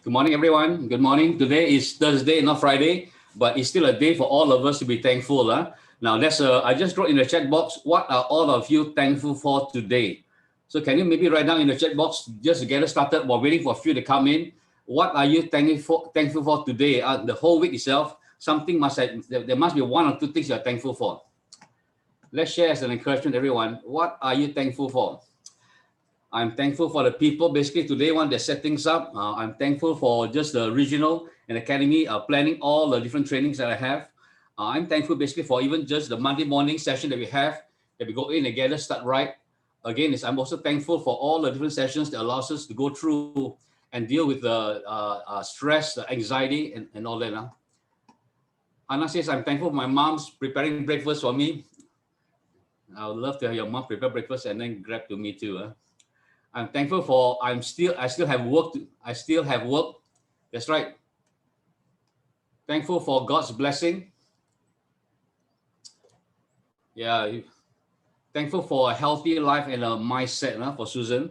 Good morning, everyone. Good morning. Today is Thursday, not Friday, but it's still a day for all of us to be thankful. Now, I just wrote in the chat box, what are all of you thankful for today? So can you maybe write down in the chat box, just to get us started while waiting for a few to come in, what are you thankful for today? The whole week itself, something must have, there must be one or two things you're thankful for. Let's share as an encouragement, everyone. What are you thankful for? I'm thankful for the people. Basically, today one that set things up. I'm thankful for just the regional and academy planning all the different trainings that I have. I'm thankful basically for even just the Monday morning session that we have, that we go in together, start right. Again, I'm also thankful for all the different sessions that allows us to go through and deal with the stress, the anxiety, and all that. Anna says, I'm thankful for my mom's preparing breakfast for me. I would love to have your mom prepare breakfast and then grab to me too. I'm thankful for I still have work. I still have work. That's right. Thankful for God's blessing. Yeah. Thankful for a healthy life and a mindset for Susan.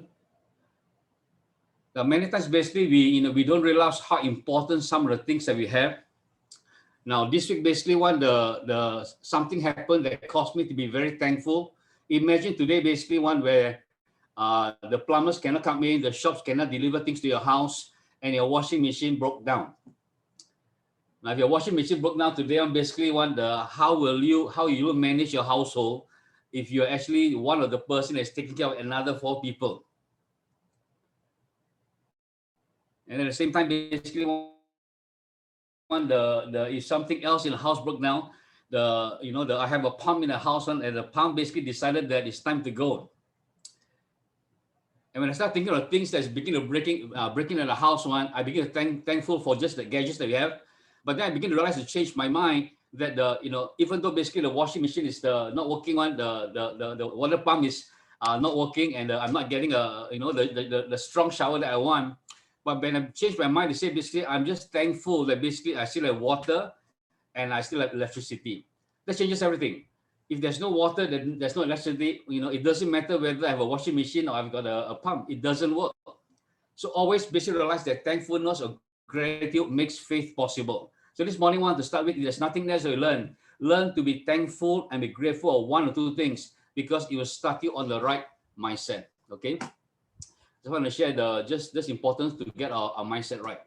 Now, many times basically we don't realize how important some of the things that we have. Now this week basically the something happened that caused me to be very thankful. Imagine today basically one where the plumbers cannot come in, the shops cannot deliver things to your house, and your washing machine broke down. Now, if your washing machine broke down today, I'm basically wonder how you will manage your household if you're actually one of the person that's taking care of another 4 people. And at the same time, basically if something else in the house broke down, I have a pump in the house, and the pump basically decided that it's time to go. And when I start thinking of things that's beginning to breaking in the house, I begin to thankful for just the gadgets that we have. But then I begin to realize to change my mind that even though basically the washing machine is not working, the water pump is not working, and I'm not getting the strong shower that I want. But when I change my mind to say basically I'm just thankful that basically I still have water and I still have electricity. That changes everything. If there's no water, then there's no electricity. It doesn't matter whether I have a washing machine or I've got a pump. It doesn't work. So always basically realize that thankfulness or gratitude makes faith possible. So this morning, I want to start with, there's nothing else to learn. Learn to be thankful and be grateful of one or two things, because it will start you on the right mindset. Okay. Just want to share just this importance to get our mindset right.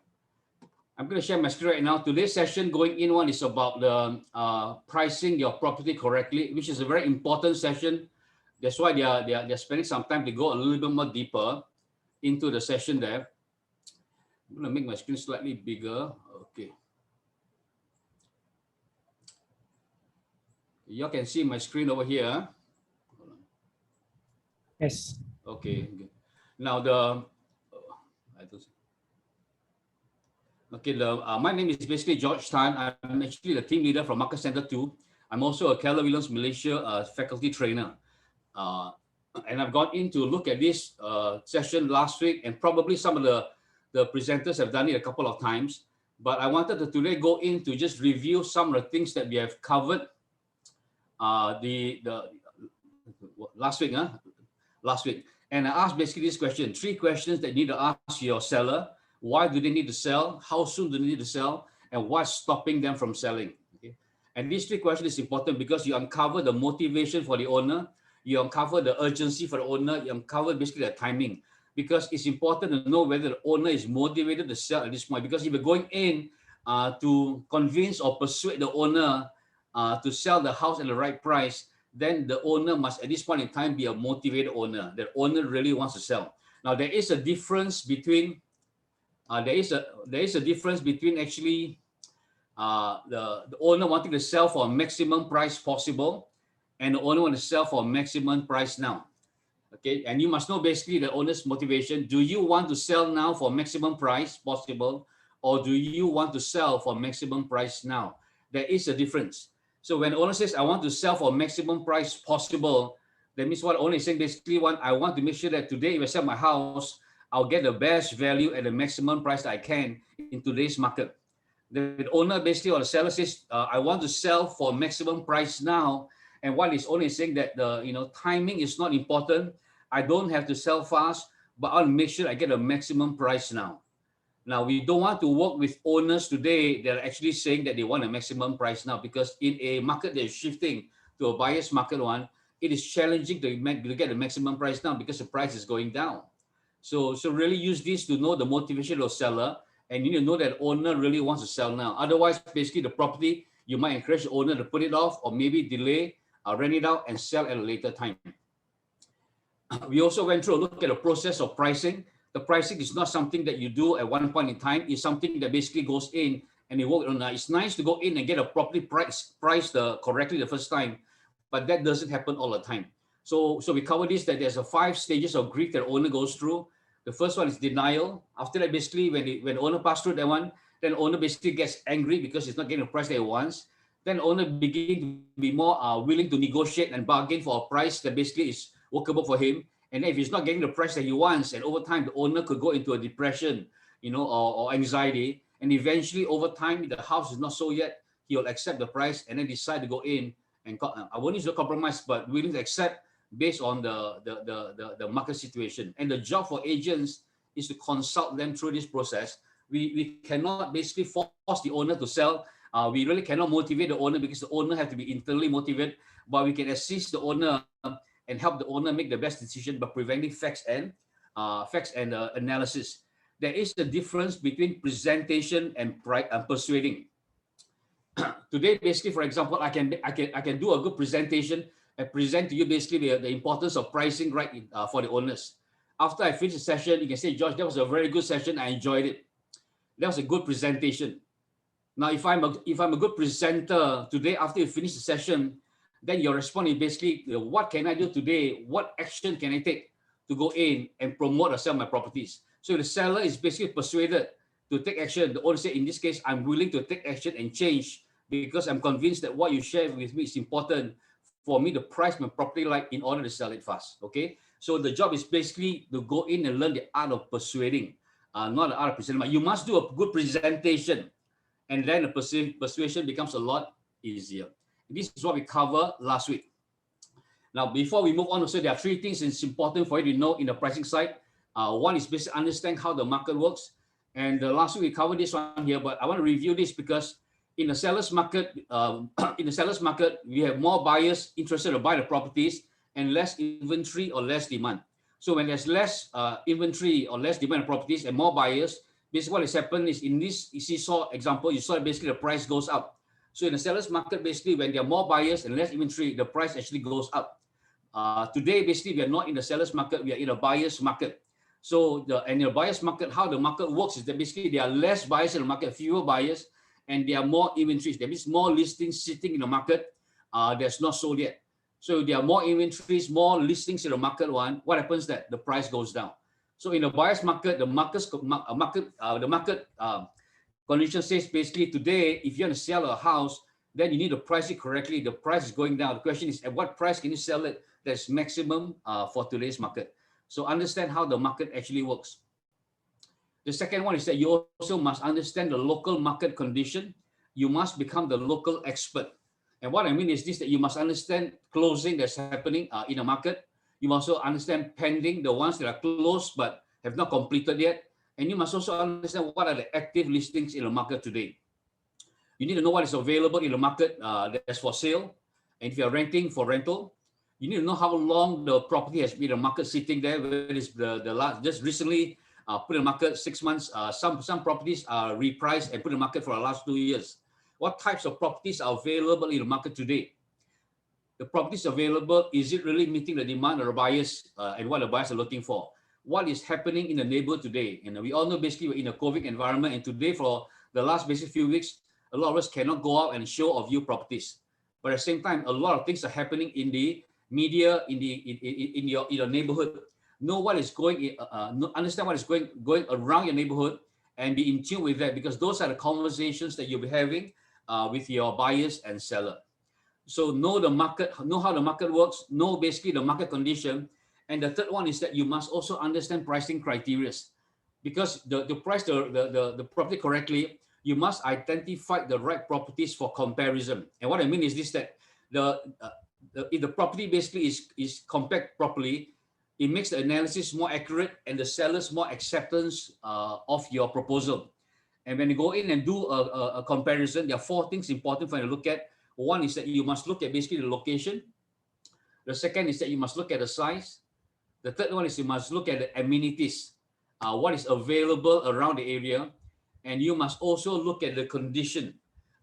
I'm going to share my screen right now. Today's session going in one is about the pricing your property correctly, which is a very important session. That's why they're spending some time to go a little bit more deeper into the session there. I'm going to make my screen slightly bigger. Okay. You can see my screen over here. Yes. Okay. Now my name is basically George Tan. I'm actually the team leader from Market Center 2. I'm also a KW Malaysia faculty trainer. And I've gone in to look at this session last week, and probably some of the presenters have done it a couple of times. But I wanted to today go in to just review some of the things that we have covered last week. And I asked basically this question, 3 questions that you need to ask your seller. Why do they need to sell? How soon do they need to sell? And what's stopping them from selling? Okay. And these 3 questions is important because you uncover the motivation for the owner, you uncover the urgency for the owner, you uncover basically the timing. Because it's important to know whether the owner is motivated to sell at this point. Because if you're going in to convince or persuade the owner to sell the house at the right price, then the owner must at this point in time be a motivated owner. The owner really wants to sell. Now there is a difference between there is a difference between actually the owner wanting to sell for a maximum price possible and the owner want to sell for a maximum price now. Okay, and you must know basically the owner's motivation. Do you want to sell now for maximum price possible, or do you want to sell for maximum price now? There is a difference. So when the owner says, I want to sell for maximum price possible, that means what the owner is saying basically, I want to make sure that today if I sell my house, I'll get the best value at the maximum price that I can in today's market. The owner basically or the seller says, I want to sell for maximum price now. And what his owner is saying that timing is not important. I don't have to sell fast, but I'll make sure I get a maximum price now. Now, we don't want to work with owners today that are actually saying that they want a maximum price now, because in a market that is shifting to a buyer's market one, it is challenging to get the maximum price now because the price is going down. So really use this to know the motivation of seller, and you need to know that owner really wants to sell now. Otherwise, basically the property, you might encourage the owner to put it off or maybe delay, rent it out and sell at a later time. We also went through a look at the process of pricing. The pricing is not something that you do at one point in time. It's something that basically goes in and you work on. It's nice to go in and get a property priced correctly the first time, but that doesn't happen all the time. So we covered this, that there's 5 stages of grief that owner goes through. The first one is denial. After that, basically, when the owner passes through that one, then owner basically gets angry because he's not getting the price that he wants. Then owner begin to be more willing to negotiate and bargain for a price that basically is workable for him. And then if he's not getting the price that he wants, and over time the owner could go into a depression, or anxiety, and eventually over time the house is not sold yet, he'll accept the price and then decide to go in and I won't use the compromise, but willing to accept based on the market situation. And the job for agents is to consult them through this process. We cannot basically force the owner to sell. We really cannot motivate the owner because the owner has to be internally motivated, but we can assist the owner and help the owner make the best decision by presenting facts and analysis. There is a difference between presentation and persuading. Today, basically, for example, I can do a good presentation and present to you basically the importance of pricing for the owners. After I finish the session, you can say, George, that was a very good session. I enjoyed it. That was a good presentation. Now, if I'm a good presenter today, after you finish the session, then your response is basically, what can I do today? What action can I take to go in and promote or sell my properties? So the seller is basically persuaded to take action. The owner said, in this case, I'm willing to take action and change because I'm convinced that what you share with me is important for me to price my property like in order to sell it fast. Okay. So the job is basically to go in and learn the art of persuading, not the art of presenting. You must do a good presentation, and then the persuasion becomes a lot easier. This is what we covered last week. Now, before we move on, so there are 3 things it's important for you to know in the pricing side. One is basically understand how the market works. And last week we covered this one here, but I want to review this because in the seller's market, we have more buyers interested to buy the properties and less inventory or less demand. So when there's less inventory or less demand of properties and more buyers, basically what has happened is in this seesaw example, you saw basically the price goes up. So in the seller's market, basically when there are more buyers and less inventory, the price actually goes up. Today, basically, we are not in the seller's market, we are in a buyer's market. So in the buyer's market, how the market works is that basically there are less buyers in the market, fewer buyers, and there are more inventories. There is more listings sitting in the market that's not sold yet. So there are more inventories, more listings in the market one. What happens that the price goes down. So in the buyer's market, the market condition says basically today, if you want to sell a house, then you need to price it correctly. The price is going down. The question is, at what price can you sell it that's maximum for today's market? So understand how the market actually works. The second one is that you also must understand the local market condition. You must become the local expert. And what I mean is this, that you must understand closing that's happening in the market. You must also understand pending, the ones that are closed but have not completed yet. And you must also understand what are the active listings in the market today. You need to know what is available in the market that's for sale. And if you're renting for rental, you need to know how long the property has been in the market sitting there. Where is the last, just recently put in the market 6 months. Some properties are repriced and put in the market for the last 2 years. What types of properties are available in the market today? The properties available, is it really meeting the demand of the buyers and what the buyers are looking for? What is happening in the neighborhood today? And we all know basically we're in a COVID environment, and today for the last basic few weeks, a lot of us cannot go out and show or view properties. But at the same time, a lot of things are happening in the media, in your neighborhood. Know what is going, understand what is going around your neighborhood, and be in tune with that, because those are the conversations that you'll be having with your buyers and seller. So know the market, know how the market works, know basically the market condition. And the third one is that you must also understand pricing criteria. Because to price the property correctly, you must identify the right properties for comparison. And what I mean is this, that if the property basically is compared properly, it makes the analysis more accurate and the seller's more acceptance of your proposal. And when you go in and do a comparison, there are four things important for you to look at. One is that you must look at basically the location. The second is that you must look at the size. The third one is you must look at the amenities, what is available around the area. And you must also look at the condition,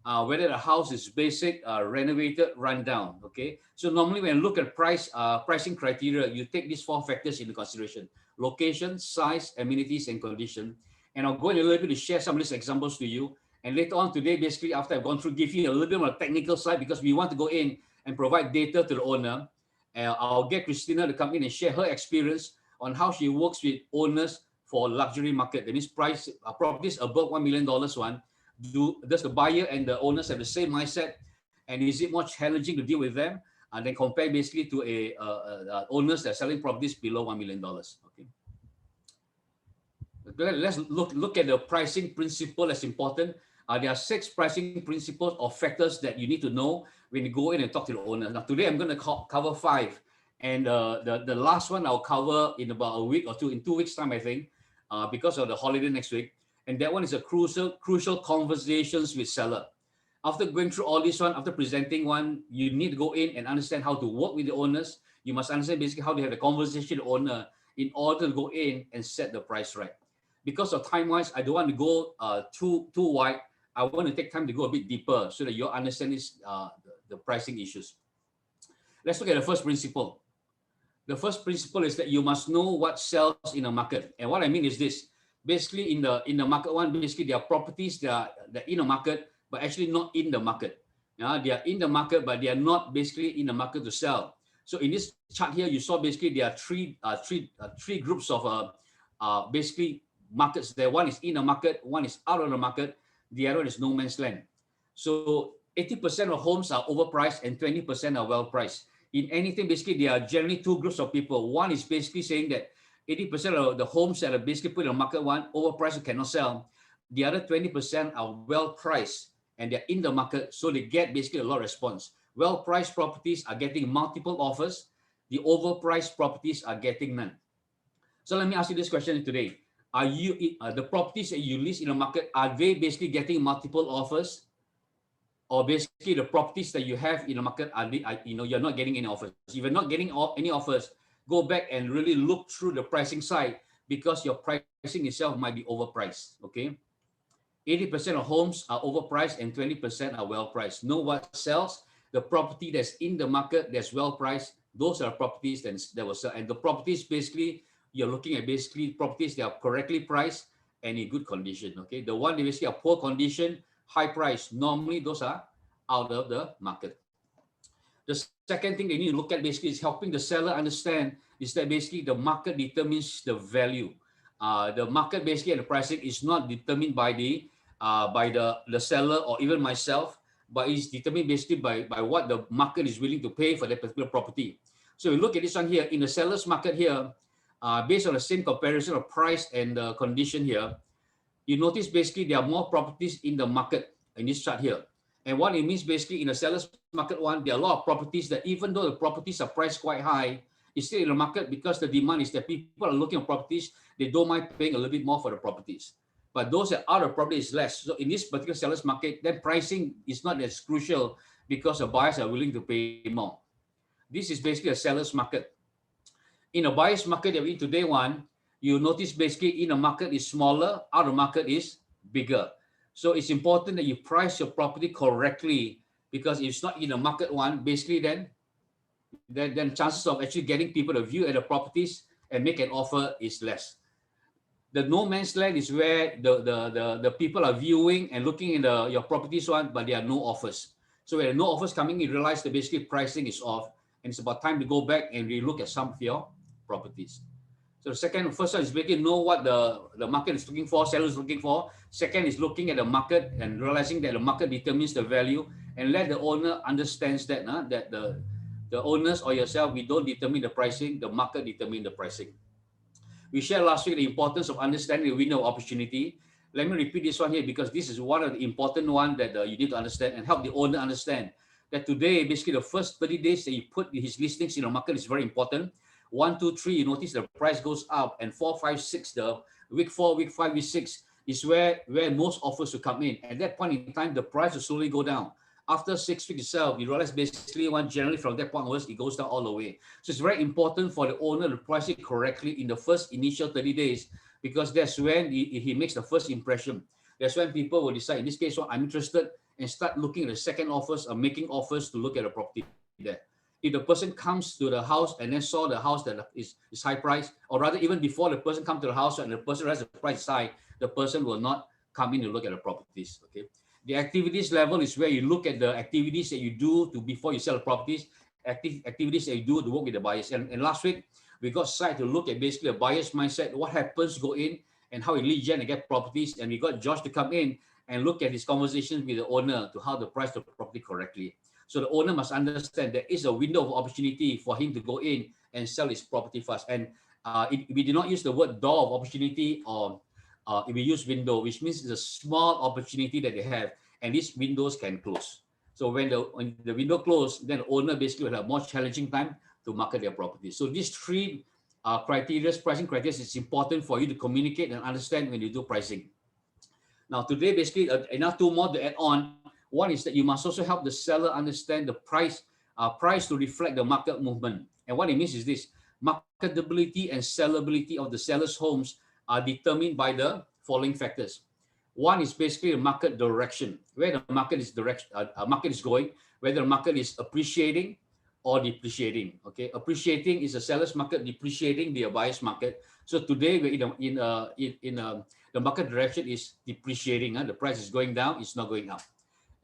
whether the house is basic, renovated, run down. Okay. So normally when you look at pricing criteria, you take these four factors into consideration: location, size, amenities, and condition. And I'll go in a little bit to share some of these examples to you. And later on today, basically after I've gone through, give you a little bit on the technical side, because we want to go in and provide data to the owner. I'll get Christina to come in and share her experience on how she works with owners for luxury market. That means price properties above $1 million one. Does the buyer and the owners have the same mindset? And is it more challenging to deal with them? And then compare basically to owners that are selling properties below $1 million. Okay. Let's look at the pricing principle that's important. There are 6 pricing principles or factors that you need to know when you go in and talk to the owner. Now, today I'm going to cover 5. And the last one I'll cover in about a week or two, in 2 weeks' time, I think, because of the holiday next week. And that one is a crucial conversations with seller. After going through all this one, after presenting one, you need to go in and understand how to work with the owners. You must understand basically how to have the conversation with the owner in order to go in and set the price right. Because of time-wise, I don't want to go too wide. I want to take time to go a bit deeper so that you understand this, the pricing issues. Let's look at the first principle. The first principle is that you must know what sells in a market. And what I mean is this. Basically, in the market one, basically there are properties that are in the market, but actually not in the market. They are in the market, but they are not basically in the market to sell. So in this chart here, you saw basically there are three groups of basically markets there. One is in the market, one is out of the market, the other is no man's land. So 80% of homes are overpriced and 20% are well priced. In anything, basically, there are generally 2 groups of people. One is basically saying that 80% of the homes that are basically put in the market one, overpriced and cannot sell. The other 20% are well priced and they're in the market, so they get basically a lot of response. Well priced properties are getting multiple offers. The overpriced properties are getting none. So let me ask you this question today. Are you the properties that you list in the market, are they basically getting multiple offers? Or basically the properties that you have in the market, you're not getting any offers. If you're not getting any offers, go back and really look through the pricing side, because your pricing itself might be overpriced. Okay, 80% of homes are overpriced and 20% are well priced. Know what sells. The property that's in the market that's well priced, those are properties that will sell. And the properties basically you're looking at basically properties that are correctly priced and in good condition. Okay, the one that basically are poor condition, high price, normally those are out of the market. The second thing they need to look at basically is helping the seller understand is that basically the market determines the value. The market basically and the pricing is not determined by the seller or even myself, but it's determined basically by what the market is willing to pay for that particular property. So we look at this one here in the seller's market here, based on the same comparison of price and condition here, you notice basically there are more properties in the market in this chart here. And what it means basically in the seller's market one, there are a lot of properties that even though the properties are priced quite high, it's still in the market because the demand is that people are looking at properties, they don't mind paying a little bit more for the properties. But those that are out of property is less. So in this particular seller's market, then pricing is not as crucial because the buyers are willing to pay more. This is basically a seller's market. In a buyer's market that we today one, you notice basically in the market is smaller, out of market is bigger. So it's important that you price your property correctly, because if it's not in the market one, basically then chances of actually getting people to view at the properties and make an offer is less. The no man's land is where the people are viewing and looking in your properties one, but there are no offers. So when there are no offers coming, you realize that basically pricing is off, and it's about time to go back and relook at some of your properties. So the first one is basically know what the market is looking for, seller is looking for. Second is looking at the market and realizing that the market determines the value, and let the owner understands that that the owners or yourself, we don't determine the pricing, the market determines the pricing. We shared last week the importance of understanding the window of opportunity. Let me repeat this one here, because this is one of the important ones that you need to understand and help the owner understand that today, basically the first 30 days that you put his listings in the market is very important. 1, 2, 3, you notice the price goes up, and 4, 5, 6, the week 4, week 5, week 6 is where most offers will come in. At that point in time, the price will slowly go down. After 6 weeks itself, you realize basically generally from that point onwards, it goes down all the way. So it's very important for the owner to price it correctly in the first initial 30 days, because that's when he makes the first impression. That's when people will decide, in this case, I'm interested, and start looking at the second offers or making offers to look at the property there. If the person comes to the house and then saw the house that is high price, or rather even before the person comes to the house and the person realizes the price is high, the person will not come in to look at the properties. Okay. The activities level is where you look at the activities that you do before you sell the properties, activities that you do to work with the buyers. And last week, we got site to look at basically a buyer's mindset, what happens to go in and how he lead gen and get properties. And we got Josh to come in and look at his conversations with the owner to how to price the property correctly. So the owner must understand there is a window of opportunity for him to go in and sell his property fast. And we did not use the word door of opportunity, or we use window, which means it's a small opportunity that they have, and these windows can close. So when the window closes, then the owner basically will have a more challenging time to market their property. So these three pricing criteria, is important for you to communicate and understand when you do pricing. Now today, basically, enough two more to add on. One is that you must also help the seller understand the price to reflect the market movement. And what it means is this: marketability and sellability of the seller's homes are determined by the following factors. One is basically the market direction, where the market is going, whether the market is appreciating or depreciating. Okay, appreciating is a seller's market, depreciating the buyer's market. So today we're the market direction is depreciating. The price is going down, it's not going up.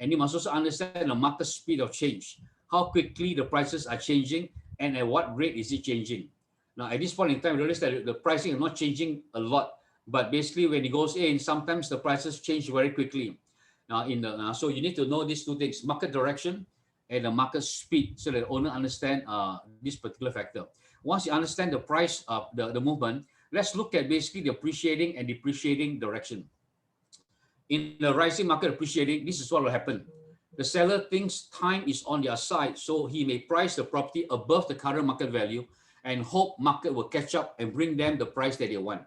And you must also understand the market speed of change, how quickly the prices are changing and at what rate is it changing. Now, at this point in time, realize that the pricing is not changing a lot, but basically when it goes in, sometimes the prices change very quickly. Now, so you need to know these two things: market direction and the market speed, so that the owner understand this particular factor. Once you understand the price of the movement, let's look at basically the appreciating and depreciating direction. In the rising market appreciating, this is what will happen. The seller thinks time is on their side, so he may price the property above the current market value and hope market will catch up and bring them the price that they want.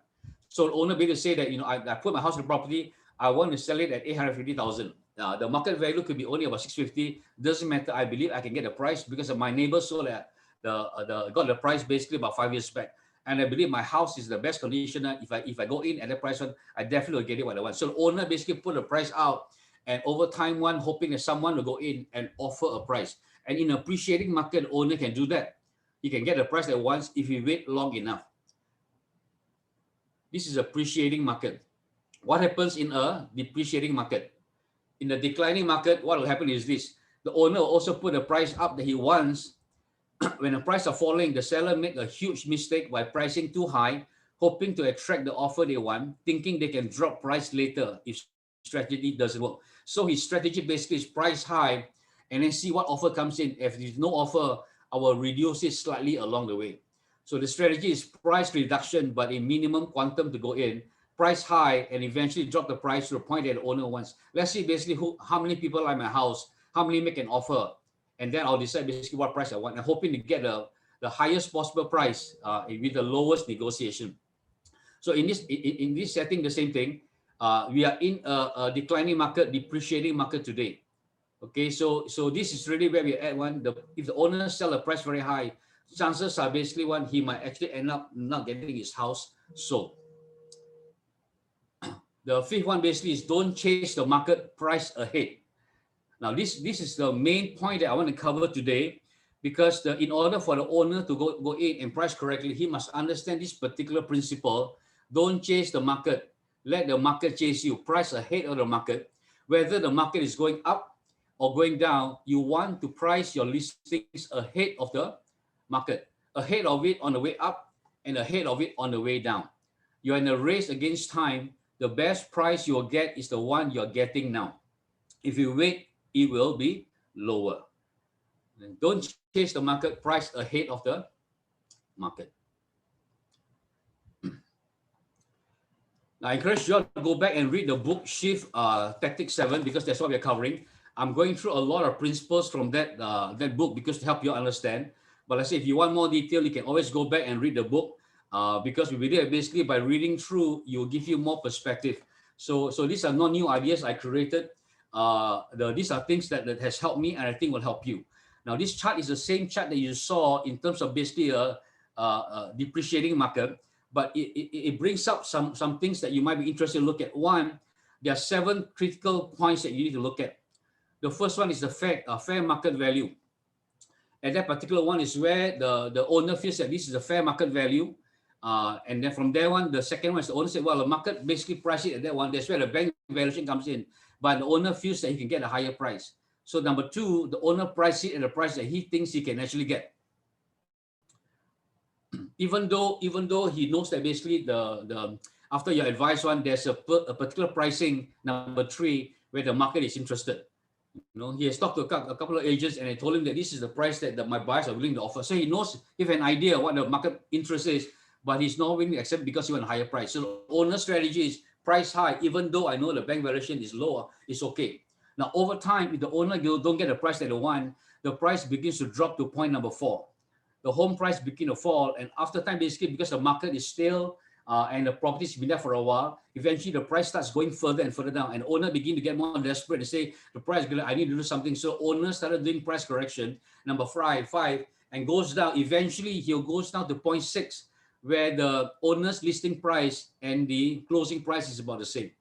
So the owner will say that, I put my house in the property, I want to sell it at 850,000. The market value could be only about 650. Doesn't matter. I believe I can get the price because of my neighbor sold got the price basically about 5 years back. And I believe my house is the best condition. If I go in at that price, I definitely will get it what I want. So the owner basically put the price out, and over time, hoping that someone will go in and offer a price. And in an appreciating market, the owner can do that. He can get the price at once if he wait long enough. This is appreciating market. What happens in a depreciating market? In the declining market, what will happen is this: the owner will also put the price up that he wants. When the price are falling, the seller make a huge mistake by pricing too high, hoping to attract the offer they want, thinking they can drop price later if strategy doesn't work. So his strategy basically is price high and then see what offer comes in. If there's no offer, I will reduce it slightly along the way. So the strategy is price reduction, but in minimum quantum to go in, price high, and eventually drop the price to the point that the owner wants. Let's see basically how many people are in my house, how many make an offer, and then I'll decide basically what price I want. I'm hoping to get the highest possible price with the lowest negotiation. So in this setting, the same thing. We are in a declining market, depreciating market today. Okay, so this is really where we at one. If the owner sell a price very high, chances are basically he might actually end up not getting his house sold. The fifth one basically is don't chase the market price ahead. Now this is the main point that I want to cover today, because in order for the owner to go in and price correctly, he must understand this particular principle. Don't chase the market. Let the market chase you. Price ahead of the market. Whether the market is going up or going down, you want to price your listings ahead of the market, ahead of it on the way up and ahead of it on the way down. You're in a race against time. The best price you'll get is the one you're getting now. If you wait, it will be lower. Don't chase the market, price ahead of the market. Now, I encourage you all to go back and read the book Shift Tactic 7, because that's what we're covering. I'm going through a lot of principles from that book because to help you understand. But let's say if you want more detail, you can always go back and read the book, because we believe that basically by reading through, it will give you more perspective. So these are not new ideas I created. These are things that has helped me and I think will help you. Now, this chart is the same chart that you saw in terms of basically a depreciating market, but it brings up some things that you might be interested to look at. One, there are 7 critical points that you need to look at. The first one is the fair market value. And that particular one is where the owner feels that this is the fair market value. And then from there on, the second one is the owner said, well, the market basically priced it at that one. That's where the bank valuation comes in. But the owner feels that he can get a higher price. So number 2, the owner priced it at a price that he thinks he can actually get. Even though he knows that basically the after your advice one, there's a particular pricing, number 3, where the market is interested. He has talked to a couple of agents and I told him that this is the price that my buyers are willing to offer. So he knows, he has an idea what the market interest is, but he's not willing to accept because he wants a higher price. So the owner's strategy is price high, even though I know the bank valuation is lower, it's okay. Now, over time, if the owner don't get the price that they want, the price begins to drop to point number 4. The home price begins to fall, and after time, basically, because the market is stale and the property's been there for a while, eventually the price starts going further and further down, and owner begin to get more desperate and say, the price, I need to do something. So owner started doing price correction, number 5, and goes down. Eventually, he goes down to 0.6, where the owner's listing price and the closing price is about the same.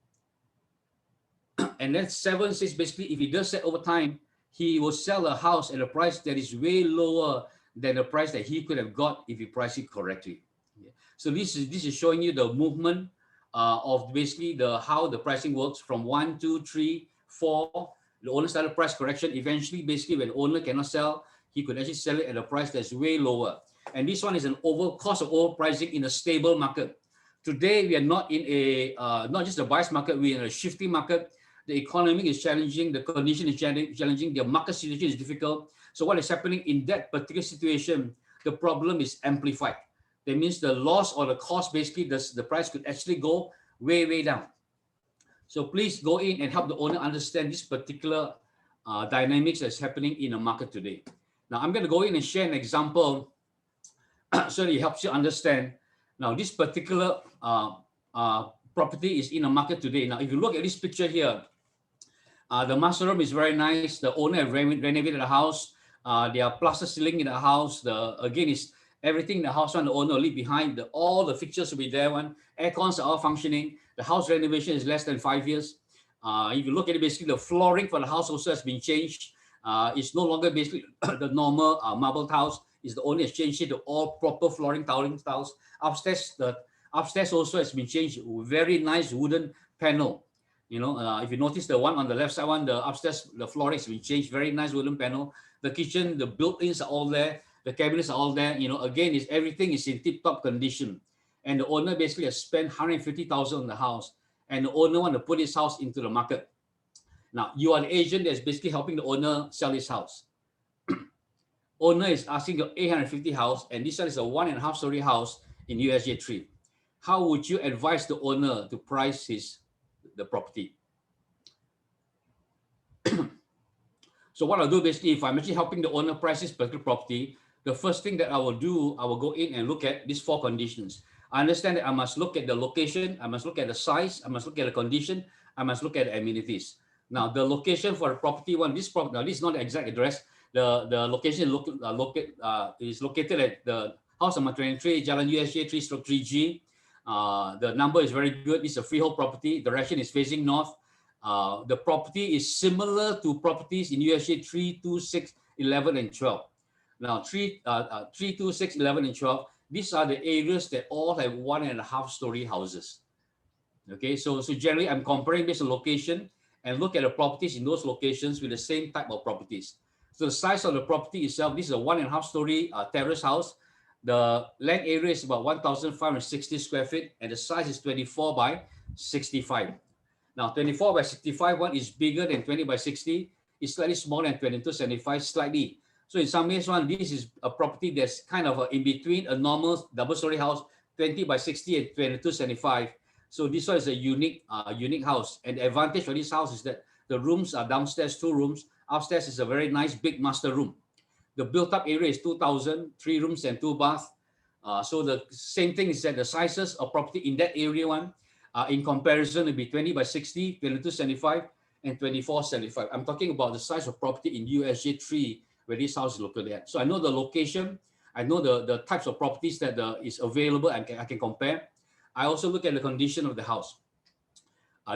And then 7 says basically, if he does that over time, he will sell a house at a price that is way lower than the price that he could have got if he priced it correctly. So this is showing you the movement of basically how the pricing works from 1, 2, 3, 4. The owner started price correction. Eventually, basically, when the owner cannot sell, he could actually sell it at a price that's way lower. And this one is an cost of overpricing in a stable market. Today, we are not in a not just a buyer's market, we're in a shifting market. The economy is challenging, the condition is challenging, the market situation is difficult. So what is happening in that particular situation, the problem is amplified. That means the loss or the cost, basically, the price could actually go way, way down. So please go in and help the owner understand this particular dynamics that's happening in the market today. Now, I'm going to go in and share an example so that it helps you understand. Now, this particular property is in the market today. Now, if you look at this picture here, the master room is very nice. The owner have renovated the house. There are plaster ceiling in the house. Again, is everything in the house on the owner will leave behind. All the fixtures will be there. Air cons are all functioning. The house renovation is less than 5 years. If you look at it, basically the flooring for the house also has been changed. It's no longer basically the normal marble tiles. It's the owner has changed it to all proper flooring tiles. Upstairs, the upstairs also has been changed. Very nice wooden panel. If you notice the one on the left side, the upstairs, the flooring has been changed. Very nice wooden panel. The kitchen, the built-ins are all there. The cabinets are all there. Again, everything is in tip-top condition. And the owner basically has spent 150,000 on the house. And the owner want to put his house into the market. Now, you are the agent that's basically helping the owner sell his house. Owner is asking your 850 house, and this one is a 1.5 story house in USJ 3. How would you advise the owner to price the property? So what I'll do basically, if I'm actually helping the owner price this particular property, the first thing that I will do, I will go in and look at these 4 conditions. I understand that I must look at the location, I must look at the size, I must look at the condition, I must look at the amenities. Now, the location for the property one, this is not the exact address. The location is located at the house number 23, Jalan USJ 3/3G. The number is very good. It's a freehold property. Direction is facing north. The property is similar to properties in USJ 3, 2, 6, 11, and 12. Now, 3, 2, 6, 11, and 12, these are the areas that all have 1.5 story houses. Okay, so generally I'm comparing based on location and look at the properties in those locations with the same type of properties. So the size of the property itself, this is a 1.5 story terrace house. The land area is about 1,560 square feet and the size is 24 by 65. Now, 24 by 65 one is bigger than 20 by 60. It's slightly smaller than 2275, slightly. So in some ways, this is a property that's kind of in between a normal double-story house, 20 by 60 and 2275. So this one is a unique house. And the advantage for this house is that the rooms are downstairs, 2 rooms. Upstairs is a very nice big master room. The built-up area is 2,000, 3 rooms and 2 baths. So the same thing is that the sizes of property in that area one, in comparison, will be 20 by 60, 2275, and 2475. I'm talking about the size of property in USJ3 where this house is located at. So I know the location, I know the types of properties that is available and I can compare. I also look at the condition of the house.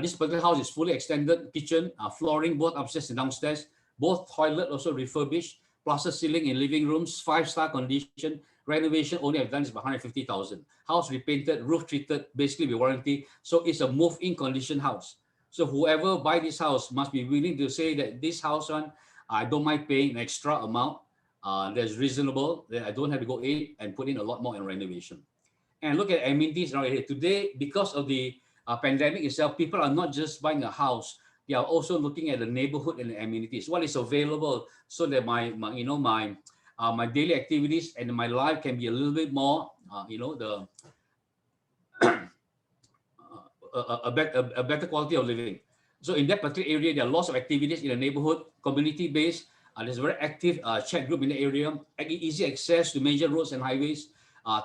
This particular house is fully extended kitchen, flooring both upstairs and downstairs, both toilet also refurbished, plaster ceiling in living rooms, 5-star condition. Renovation only I've done is about 150,000. House repainted, roof treated, basically with warranty. So it's a move-in condition house. So whoever buy this house must be willing to say that this house one, I don't mind paying an extra amount that's reasonable, that I don't have to go in and put in a lot more in renovation. And look at amenities around here. Today, because of the pandemic itself, people are not just buying a house, they are also looking at the neighborhood and the amenities, what is available, so that my daily activities and my life can be a little bit more, a better quality of living. So in that particular area, there are lots of activities in the neighborhood, community-based. There's a very active chat group in the area, easy access to major roads and highways,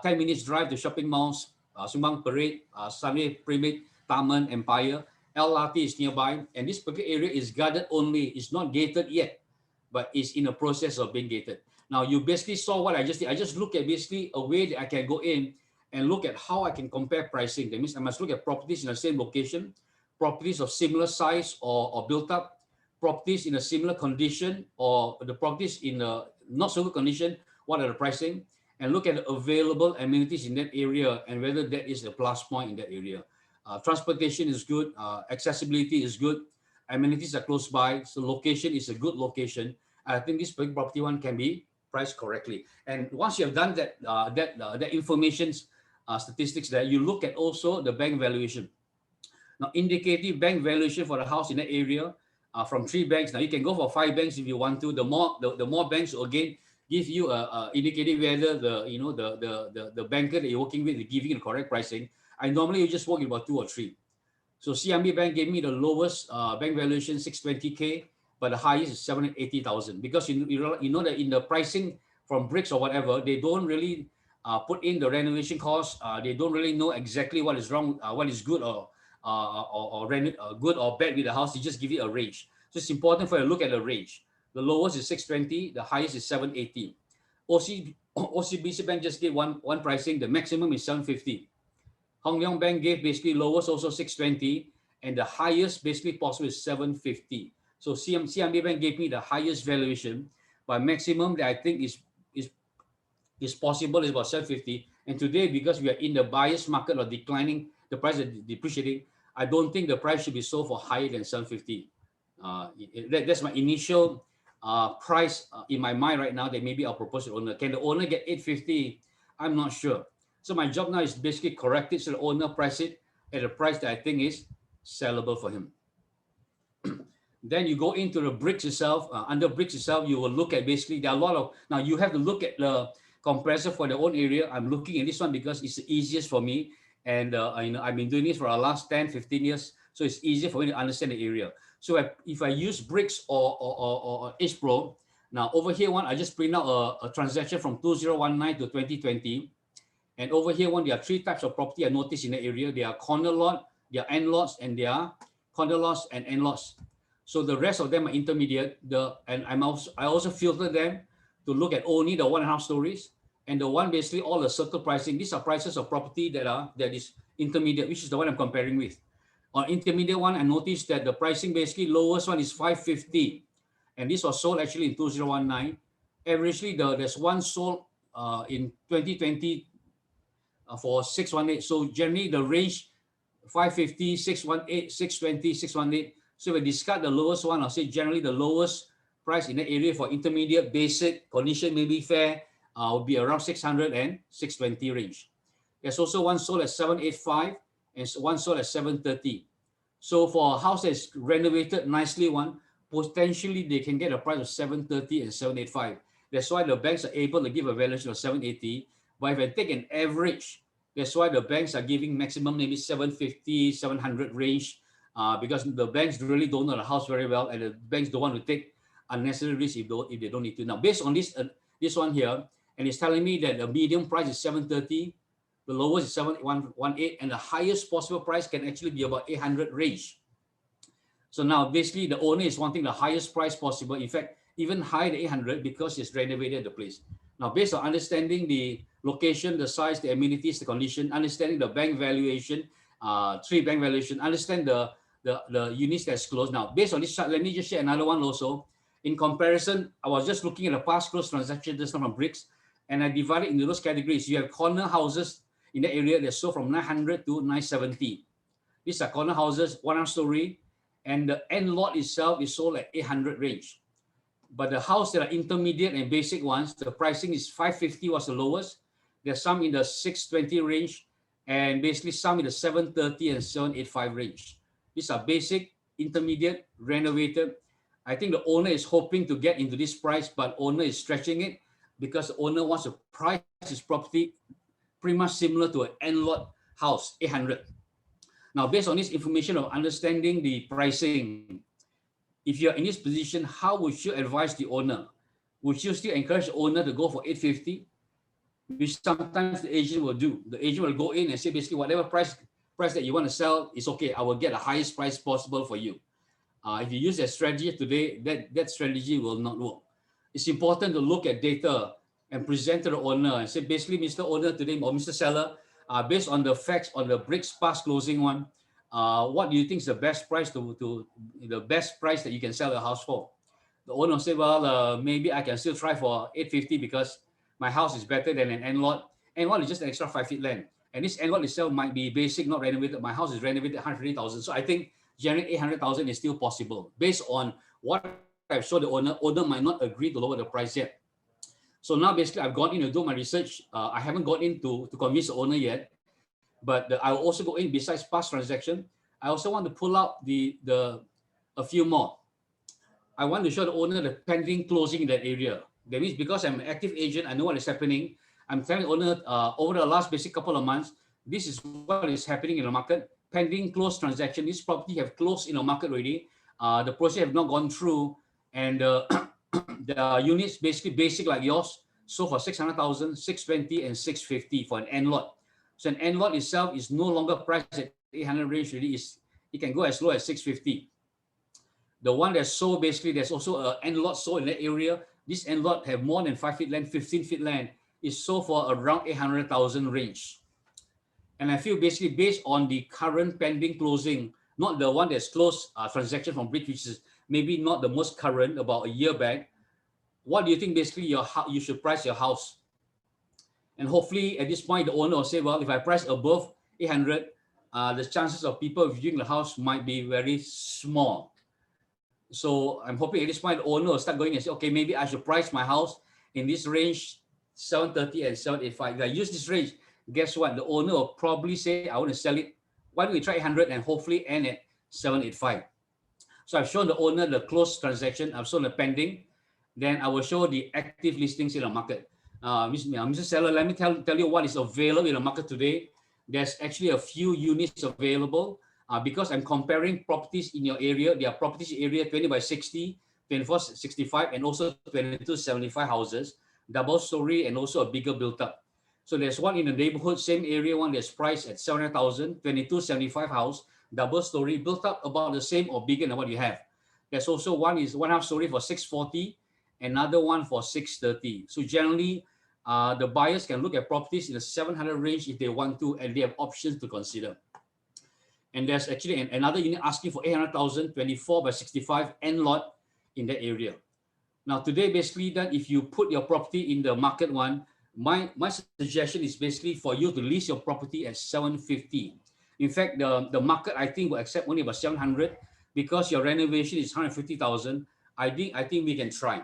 10 minutes drive to shopping malls, Sumbang Parade, Sunway, Primate, Taman, Empire. LRT is nearby, and this particular area is guarded only. It's not gated yet, but it's in a process of being gated. Now, you basically saw what I just did. I just look at basically a way that I can go in and look at how I can compare pricing. That means I must look at properties in the same location, properties of similar size or built up, properties in a similar condition, or the properties in a not so good condition, what are the pricing, and look at the available amenities in that area and whether that is a plus point in that area. Transportation is good, accessibility is good, amenities are close by, so location is a good location. I think this property one can be priced correctly. And once you have done that information statistics there, you look at also the bank valuation. Now, indicative bank valuation for the house in that area from 3 banks. Now, you can go for 5 banks if you want to. The more banks will again give you indicative whether the banker that you're working with is giving you the correct pricing. I normally just work with about 2 or 3. So CMB Bank gave me the lowest bank valuation 620K, but the highest is 780,000. Because you know that in the pricing from bricks or whatever, they don't really put in the renovation costs. They don't really know exactly what is wrong, what is good or good or bad with the house. They just give you a range. So it's important for you to look at the range. The lowest is 620, the highest is 780. OCBC Bank just gave one pricing, the maximum is 750. Hong Leong Bank gave basically lowest also 620, and the highest basically possible is 750. So CMB Bank gave me the highest valuation, but maximum that I think is possible is about 750. And today, because we are in the buyer's market or declining, the price is depreciating, I don't think the price should be sold for higher than 750. That's my initial price in my mind right now that maybe I'll propose to the owner. Can the owner get 850? I'm not sure. So my job now is basically correct it so the owner price it at a price that I think is sellable for him. Then you go into the bricks itself. Under bricks itself, you will look at basically, there are a lot of, now you have to look at the compressor for their own area. I'm looking at this one because it's the easiest for me. And I've been doing this for the last 10, 15 years. So it's easier for me to understand the area. So if I use bricks or H Pro, now over here one, I just print out a transaction from 2019 to 2020. And over here one, there are 3 types of property I noticed in the area. There are corner lot, there are end lots, and there are corner lots and end lots. So the rest of them are intermediate. I also filter them to look at only the 1.5 stories. And the one basically all the circle pricing. These are prices of property that is intermediate, which is the one I'm comparing with. On intermediate one, I noticed that the pricing basically lowest one is 550. And this was sold actually in 2019. Averagely, there's one sold in 2020 for 618. So generally the range 550, 618, 620, 618. So if we discard the lowest one, I'll say generally the lowest price in the area for intermediate, basic, condition maybe fair, would be around 600 and 620 range. There's also one sold at 785 and one sold at 730. So for a house that's renovated nicely one, potentially they can get a price of 730 and 785. That's why the banks are able to give a valuation of 780. But if I take an average, that's why the banks are giving maximum maybe 750, 700 range, because the banks really don't know the house very well, and the banks don't want to take unnecessary risk if they don't need to. Now, based on this this one here, and it's telling me that the medium price is 730, the lowest is 7118, and the highest possible price can actually be about 800 range. So now basically the owner is wanting the highest price possible. In fact, even higher than 800 because he's renovated the place. Now, based on understanding the location, the size, the amenities, the condition, understanding the bank valuation, three bank valuation, understand the units that's closed. Now, based on this chart, let me just share another one also. In comparison, I was just looking at the past closed transaction just from bricks, and I divided into those categories. You have corner houses in the area that sold from 900 to 970. These are corner houses, 1 story, and the end lot itself is sold at 800 range. But the house that are intermediate and basic ones, the pricing is 550 was the lowest. There's some in the 620 range, and basically some in the 730 and 785 range. These are basic, intermediate, renovated. I think the owner is hoping to get into this price, but owner is stretching it because the owner wants to price his property pretty much similar to an end lot house, 800. Now, based on this information of understanding the pricing, if you're in this position, how would you advise the owner? Would you still encourage the owner to go for 850? Which sometimes the agent will do. The agent will go in and say, basically, whatever price that you want to sell is okay. I will get the highest price possible for you. If you use that strategy today, that strategy will not work. It's important to look at data and present to the owner and say, basically, Mr. Owner today or Mr. Seller, based on the facts on the bricks past closing one, what do you think is the best price the best price that you can sell the house for? The owner will say, well, maybe I can still try for 850 because my house is better than an end lot. End lot is just an extra 5 feet land. And this end lot itself might be basic, not renovated. My house is renovated 130,000. So I think generally 800,000 is still possible. Based on what I've shown the owner might not agree to lower the price yet. So now basically I've gone in to do my research. I haven't gone in to convince the owner yet, but I will also go in besides past transaction. I also want to pull out a few more. I want to show the owner the pending closing in that area. That means because I'm an active agent, I know what is happening. I'm telling the owner over the last basic couple of months, this is what is happening in the market. Pending closed transaction. This property have closed in the market already. The process have not gone through, and the units basically basic like yours, so for 600,000, 620, and 650 for an end lot. So an end lot itself is no longer priced at 800 range. Really, it can go as low as 650. The one that's sold basically, there's also an end lot sold in that area. This end lot have more than 5 feet land, 15 feet land. Is sold for around 800,000 range. And I feel basically based on the current pending closing, not the one that's closed transaction from Bridge, which is maybe not the most current, about a year back. What do you think basically you should price your house? And hopefully at this point, the owner will say, well, if I price above 800, the chances of people viewing the house might be very small. So I'm hoping at this point, the owner will start going and say, okay, maybe I should price my house in this range, 730 and 785. If I use this range, guess what? The owner will probably say, I want to sell it. Why don't we try 800 and hopefully end at 785? So I've shown the owner the closed transaction. I've shown the pending. Then I will show the active listings in the market. Mr. Seller, let me tell you what is available in the market today. There's actually a few units available because I'm comparing properties in your area. There are properties in area 20 by 60, 2465, and also 2275 houses, double story, and also a bigger built up. So there's one in the neighborhood, same area, one that's priced at 700,000, 2275 house, double story, built up about the same or bigger than what you have. There's also one is 1/2 story for 640, another one for 630. So generally, the buyers can look at properties in the 700 range if they want to, and they have options to consider. And there's actually another unit asking for 800,000, 24 by 65 end lot in that area. Now today, basically, that if you put your property in the market one, my suggestion is basically for you to list your property at 750. In fact, the market I think will accept only about 700 because your renovation is 150,000. I think we can try.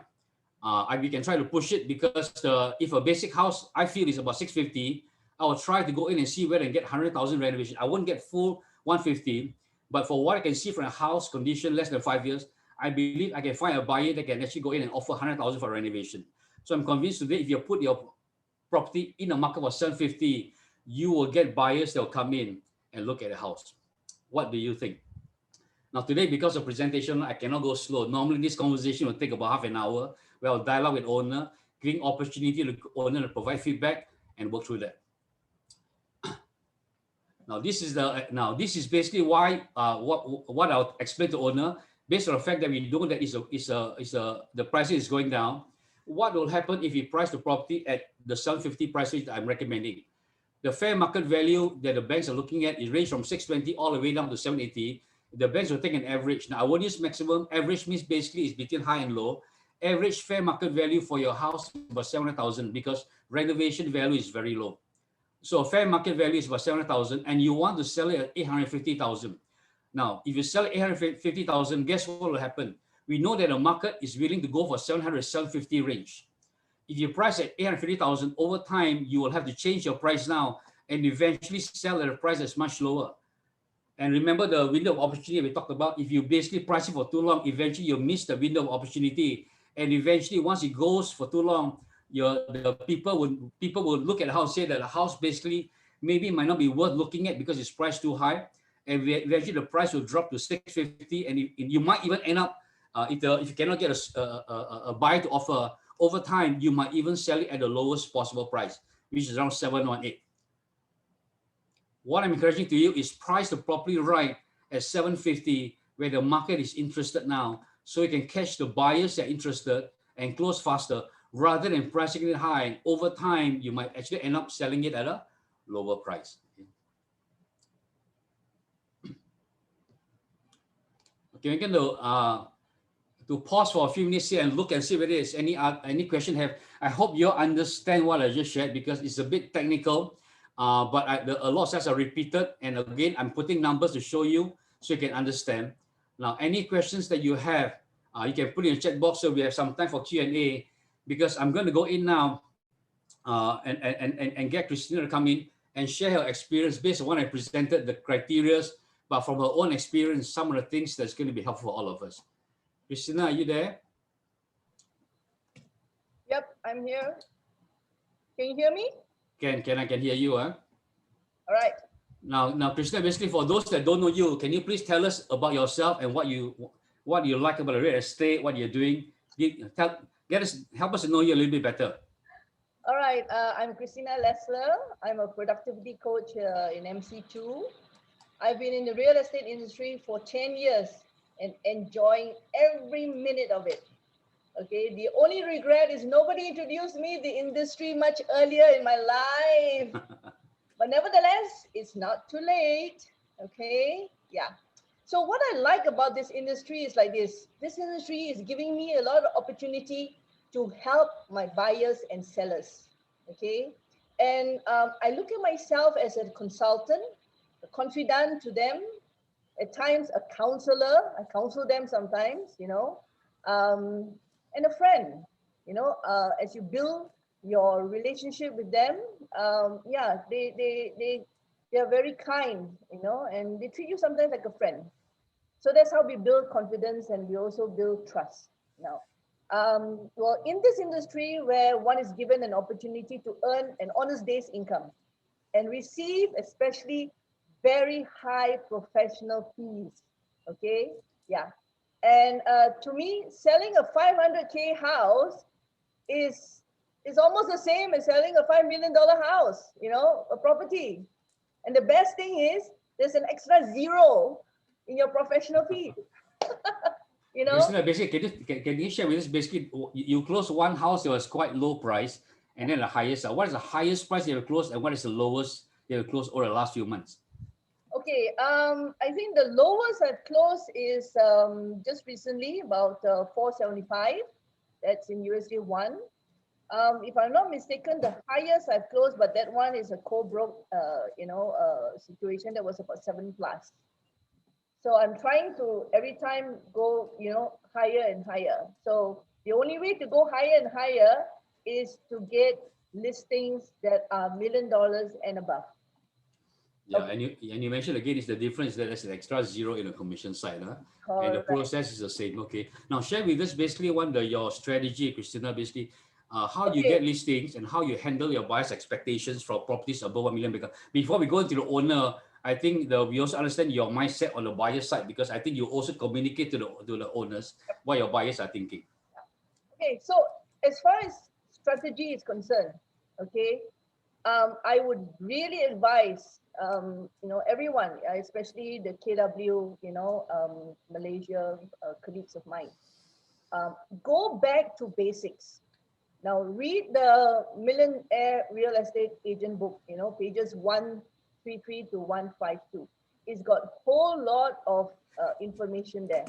We can try to push it because if a basic house I feel is about 650, I will try to go in and see where I can get 100,000 renovation. I won't get full 150, but for what I can see from a house condition less than 5 years, I believe I can find a buyer that can actually go in and offer 100,000 for renovation. So I'm convinced today if you put your property in the market for 750, you will get buyers that will come in and look at the house. What do you think? Now today, because of presentation, I cannot go slow. Normally this conversation will take about half an hour. We'll dialogue with owner, giving opportunity to the owner to provide feedback and work through that. Now this is basically why what I'll explain to owner based on the fact that we know that the pricing is going down. What will happen if we price the property at the 750 price range that I'm recommending? The fair market value that the banks are looking at is range from 620 all the way down to 780. The banks will take an average. Now I won't use maximum. Average means basically is between high and low. Average fair market value for your house is about 700,000 because renovation value is very low. So fair market value is about 700,000 and you want to sell it at 850,000. Now, if you sell 850,000, guess what will happen? We know that the market is willing to go for 700, 750 range. If you price at 850,000, over time, you will have to change your price now and eventually sell at a price that's much lower. And remember the window of opportunity we talked about. If you basically price it for too long, eventually you miss the window of opportunity. And eventually, once it goes for too long, the people will look at the house, say that the house basically maybe might not be worth looking at because it's priced too high, and eventually the price will drop to 650, and you might even end up if you cannot get a buyer to offer over time, you might even sell it at the lowest possible price, which is around 718. What I'm encouraging to you is price the property right at 750 where the market is interested now, so you can catch the buyers that are interested and close faster. Rather than pricing it high, over time, you might actually end up selling it at a lower price. Okay, we're going to pause for a few minutes here and look and see whether there's any question have. I hope you understand what I just shared because it's a bit technical, but a lot of slides are repeated. And again, I'm putting numbers to show you so you can understand. Now, any questions that you have, you can put in the chat box so we have some time for Q&A. Because I'm going to go in now and get Christina to come in and share her experience based on what I presented, the criteria, but from her own experience, some of the things that's going to be helpful for all of us. Christina, are you there? Yep, I'm here. Can you hear me? I can hear you. Huh? All right. Now, Christina, basically for those that don't know you, can you please tell us about yourself and what you like about the real estate, what you're doing? Help us to know you a little bit better. All right. I'm Christina Lessler. I'm a productivity coach in MC2. I've been in the real estate industry for 10 years and enjoying every minute of it. Okay. The only regret is nobody introduced me the industry much earlier in my life. But nevertheless, it's not too late. Okay. Yeah. So what I like about this industry is like this. This industry is giving me a lot of opportunity to help my buyers and sellers, okay? And I look at myself as a consultant, a confidant to them, at times a counselor. I counsel them sometimes, you know, and a friend, you know, as you build your relationship with them, yeah, they're very kind, you know, and they treat you sometimes like a friend. So that's how we build confidence and we also build trust. Now, well, in this industry where one is given an opportunity to earn an honest day's income and receive especially very high professional fees, okay? Yeah. And to me, selling a 500K house is almost the same as selling a $5 million house, you know, a property. And the best thing is there's an extra zero in your professional fee. You know, basically, can you share with us? Basically, you closed one house that was quite low price, and then the highest. What is the highest price you have closed, and what is the lowest you have closed over the last few months? Okay, I think the lowest I've closed is just recently about 475. That's in USD 1. If I'm not mistaken, the highest I've closed, but that one is a co-broke, situation that was about 7+. So I'm trying to every time go, you know, higher and higher. So the only way to go higher and higher is to get listings that are $1 million and above. Yeah, okay. and you mentioned again is the difference that there's an extra zero in the commission side, huh? And the process is the same. Okay. Now share with us basically your strategy, Christina, basically how you get listings and how you handle your buyers' expectations for properties above 1 million. Because before we go into the owner, I think we also understand your mindset on the buyer side, because I think you also communicate to the owners what your buyers are thinking. Okay, so as far as strategy is concerned, okay, I would really advise, everyone, especially the KW, Malaysia colleagues of mine, go back to basics. Now read the Millionaire Real Estate Agent book, pages 133 to 152. It's got a whole lot of information there.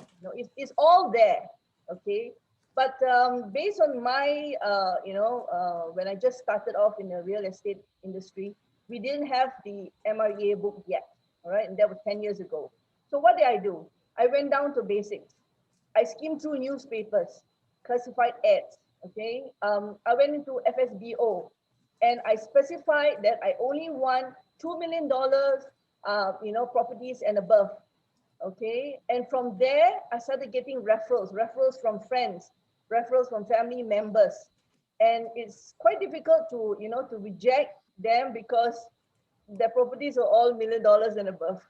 It's all there, okay? But based on my, when I just started off in the real estate industry, we didn't have the MREA book yet, all right? And that was 10 years ago. So what did I do? I went down to basics. I skimmed through newspapers, classified ads, okay? I went into FSBO and I specified that I only want $2 million, properties and above, okay? And from there, I started getting referrals from friends, referrals from family members. And it's quite difficult to, to reject them because their properties are all $1 million and above,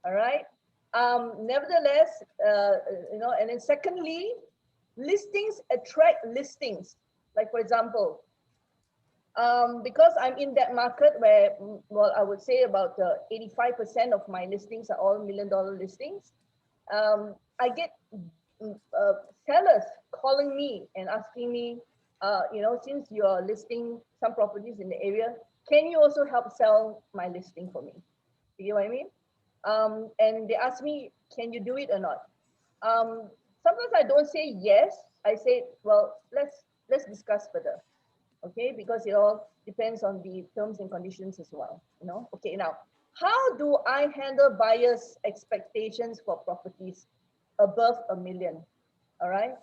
all right? Nevertheless, and then secondly, listings attract listings. Like for example, because I'm in that market where, well, I would say about 85% of my listings are all $1 million listings. I get sellers calling me and asking me, since you're listing some properties in the area, can you also help sell my listing for me? You know what I mean? And they ask me, can you do it or not? Sometimes I don't say yes. I say, well, let's discuss further, okay? Because it all depends on the terms and conditions as well, Okay, now, how do I handle buyers' expectations for properties above $1 million? All right,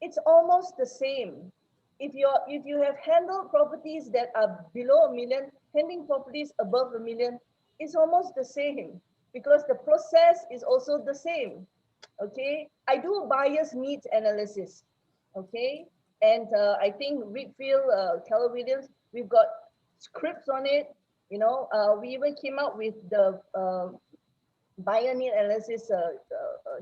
it's almost the same. If you have handled properties that are below $1 million, handling properties above $1 million, it's almost the same because the process is also the same. Okay, I do buyer's needs analysis. Okay, and I think Ridfield, Keller Williams, we've got scripts on it. We even came out with the buyer need analysis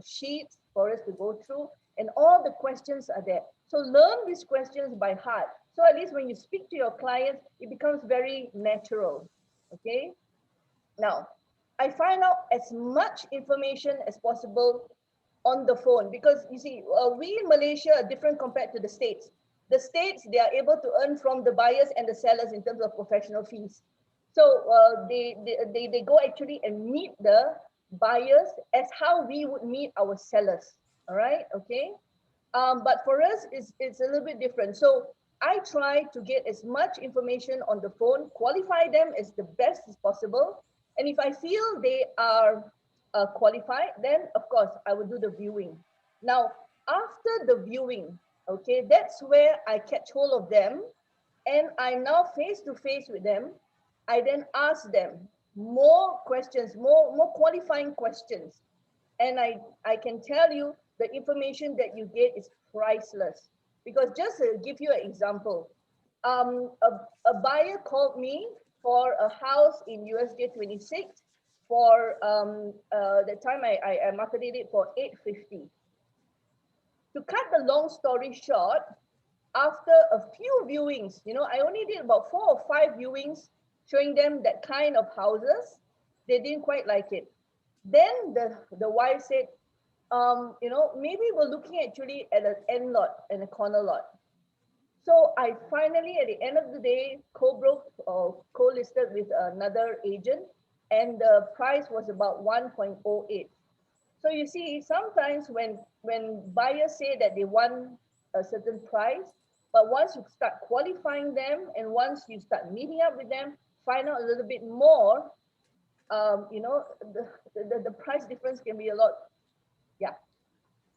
sheets for us to go through, and all the questions are there. So learn these questions by heart. So at least when you speak to your clients, it becomes very natural. Okay. Now, I find out as much information as possible on the phone because you see, we in Malaysia are different compared to the States. The States, they are able to earn from the buyers and the sellers in terms of professional fees. So they go actually and meet the buyers as how we would meet our sellers. All right, okay. But for us, it's a little bit different. So I try to get as much information on the phone, qualify them as the best as possible. And if I feel they are qualified, then of course I will do the viewing. Now, after the viewing, okay, that's where I catch hold of them and I'm now face to face with them. I then ask them more questions, more qualifying questions. And I can tell you the information that you get is priceless. Because just to give you an example, a buyer called me for a house in USJ 26 for the time I marketed it for $850. To cut the long story short, after a few viewings, I only did about 4 or 5 viewings showing them that kind of houses. They didn't quite like it. Then the wife said, maybe we're looking actually at an end lot and a corner lot. So I finally, at the end of the day, co-broke or co-listed with another agent, and the price was about 1.08. So you see, sometimes when buyers say that they want a certain price, but once you start qualifying them and once you start meeting up with them, find out a little bit more, the price difference can be a lot. Yeah.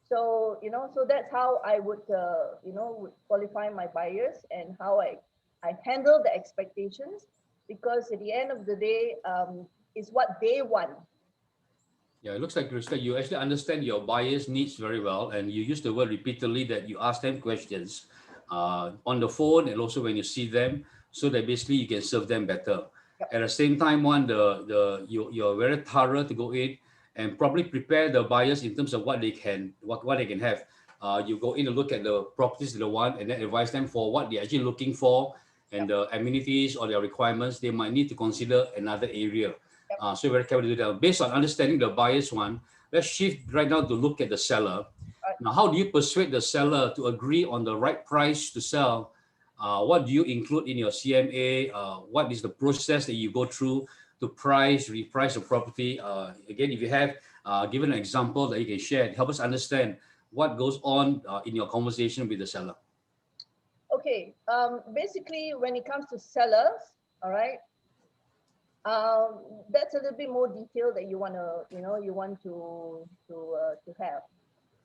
So, so that's how I would, would qualify my buyers and how I handle the expectations, because at the end of the day, it's what they want. Yeah, it looks like, Krista, you actually understand your buyers' needs very well, and you use the word repeatedly that you ask them questions on the phone and also when you see them, so that basically you can serve them better. Yep. At the same time, you're very thorough to go in and probably prepare the buyers in terms of what they can have. You go in and look at the properties they want and then advise them for what they're actually looking for and the amenities or their requirements. They might need to consider another area. So very careful to do that. Based on understanding the buyer's one, let's shift right now to look at the seller. Now, how do you persuade the seller to agree on the right price to sell? What do you include in your CMA? What is the process that you go through to reprice the property? Again, if you have given an example that you can share, help us understand what goes on in your conversation with the seller. Okay. Basically, when it comes to sellers, all right, that's a little bit more detail that you want to, you want to have.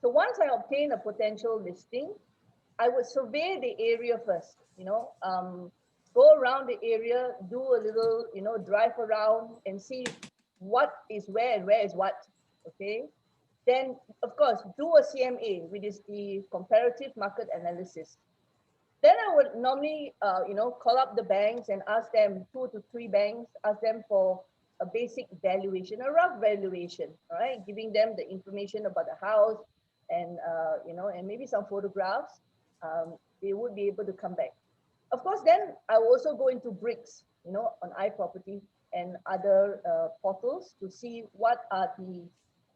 So once I obtain a potential listing, I would survey the area first, go around the area, do a little, drive around and see what is where and where is what. Okay. Then, of course, do a CMA, which is the comparative market analysis. Then I would normally, call up the banks and ask them, 2 to 3 banks, ask them for a basic valuation, a rough valuation, all right? Giving them the information about the house and, and maybe some photographs. They would be able to come back. Of course, then I will also go into bricks, on iProperty and other portals to see what are the,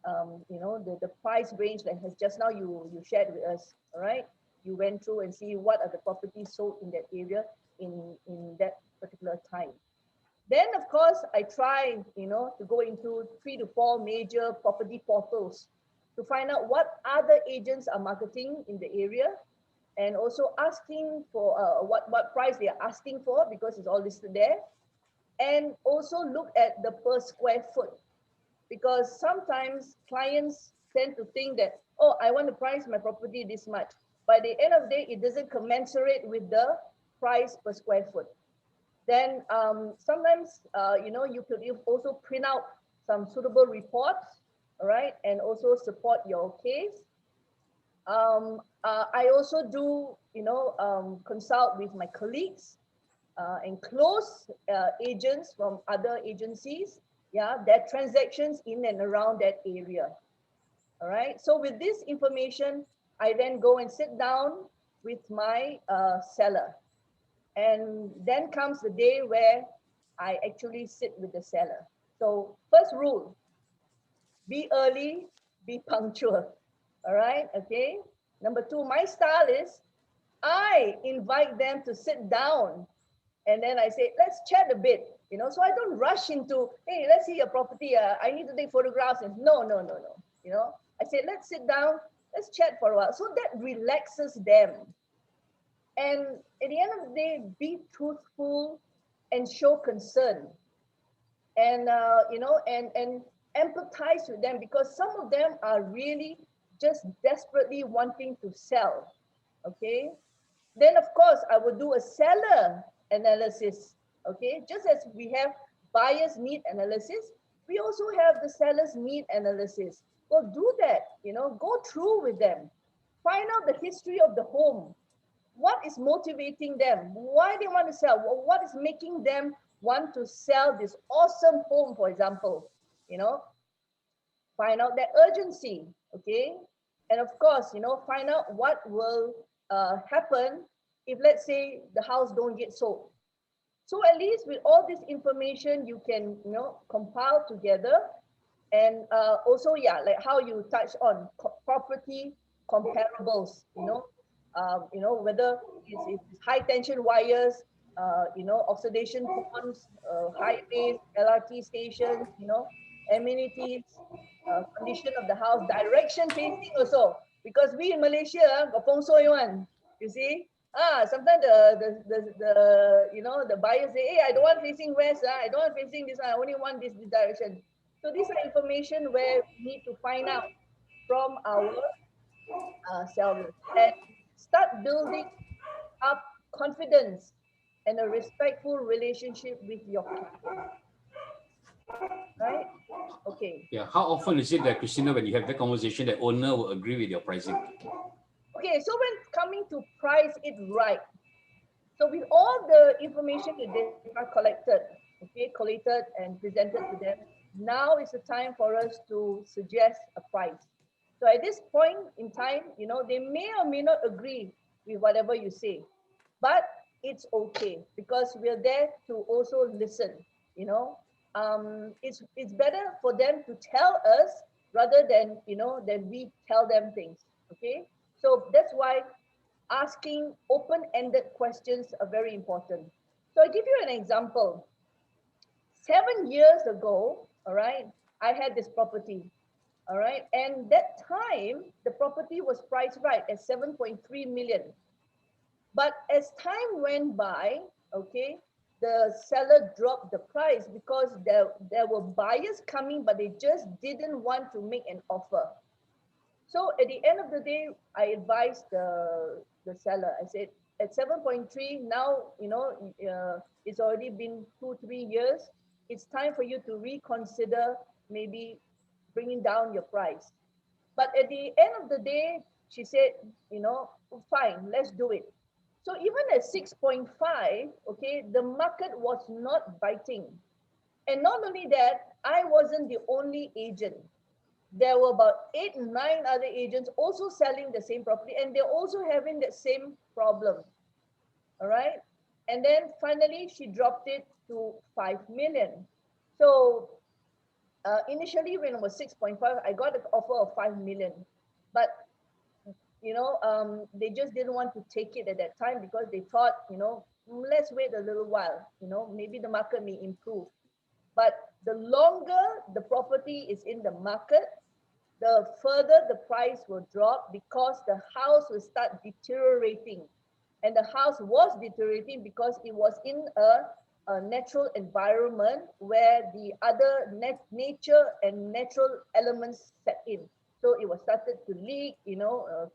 the price range that has just now you shared with us, all right? You went through and see what are the properties sold in that area in that particular time. Then, of course, I try, to go into 3 to 4 major property portals to find out what other agents are marketing in the area and also asking for what price they are asking for because it's all listed there. And also look at the per square foot because sometimes clients tend to think that, oh, I want to price my property this much. By the end of the day, it doesn't commensurate with the price per square foot. Then sometimes, you could also print out some suitable reports, all right, and also support your case. I also do, consult with my colleagues and close agents from other agencies, their transactions in and around that area. All right. So with this information, I then go and sit down with my seller. And then comes the day where I actually sit with the seller. So first rule, be early, be punctual. All right. Okay. Number 2, my style is I invite them to sit down and then I say, let's chat a bit, so I don't rush into, hey, let's see your property. I need to take photographs. And no. I say, let's sit down, let's chat for a while. So that relaxes them. And at the end of the day, be truthful and show concern. And, and empathize with them because some of them are really just desperately wanting to sell. Okay. Then, of course, I will do a seller analysis. Okay. Just as we have buyer's need analysis, we also have the seller's need analysis. Well, do that, go through with them. Find out the history of the home. What is motivating them? Why they want to sell? What is making them want to sell this awesome home, for example? Find out their urgency, okay? And of course, find out what will happen if, let's say, the house don't get sold. So at least with all this information, you can, compile together. And also, like how you touch on property comparables, whether it's high tension wires, oxidation ponds, highways, LRT stations, amenities, condition of the house, direction facing also. Because we in Malaysia got feng shui one, you see. Sometimes the buyers say, hey, I don't want facing west, I don't want facing this one, I only want this direction. So these are information where we need to find out from our sellers and start building up confidence and a respectful relationship with your client. Right? Okay. Yeah. How often is it that, Christina, when you have that conversation, the owner will agree with your pricing? Okay. So when coming to price it right, so with all the information that they are collated and presented to them, now is the time for us to suggest a price. So at this point in time, they may or may not agree with whatever you say, but it's okay because we're there to also listen. It's better for them to tell us rather than than we tell them things. Okay, so that's why asking open-ended questions are very important. So I give you an example. 7 years ago, all right, I had this property, all right, and that time the property was priced right at 7.3 million. But as time went by, okay, the seller dropped the price because there were buyers coming, but they just didn't want to make an offer. So at the end of the day, I advised the seller. I said, at 7.3 now, it's already been 2, 3 years. It's time for you to reconsider maybe bringing down your price. But at the end of the day, she said, fine, let's do it. So even at 6.5, okay, the market was not biting. And not only that, I wasn't the only agent. There were about 8, 9 other agents also selling the same property, and they're also having the same problem. All right. And then finally, she dropped it to 5 million. So initially, when it was 6.5, I got an offer of 5 million. But they just didn't want to take it at that time because they thought, let's wait a little while, maybe the market may improve. But the longer the property is in the market, the further the price will drop because the house will start deteriorating. And the house was deteriorating because it was in a natural environment where the other nature and natural elements set in. So it was started to leak,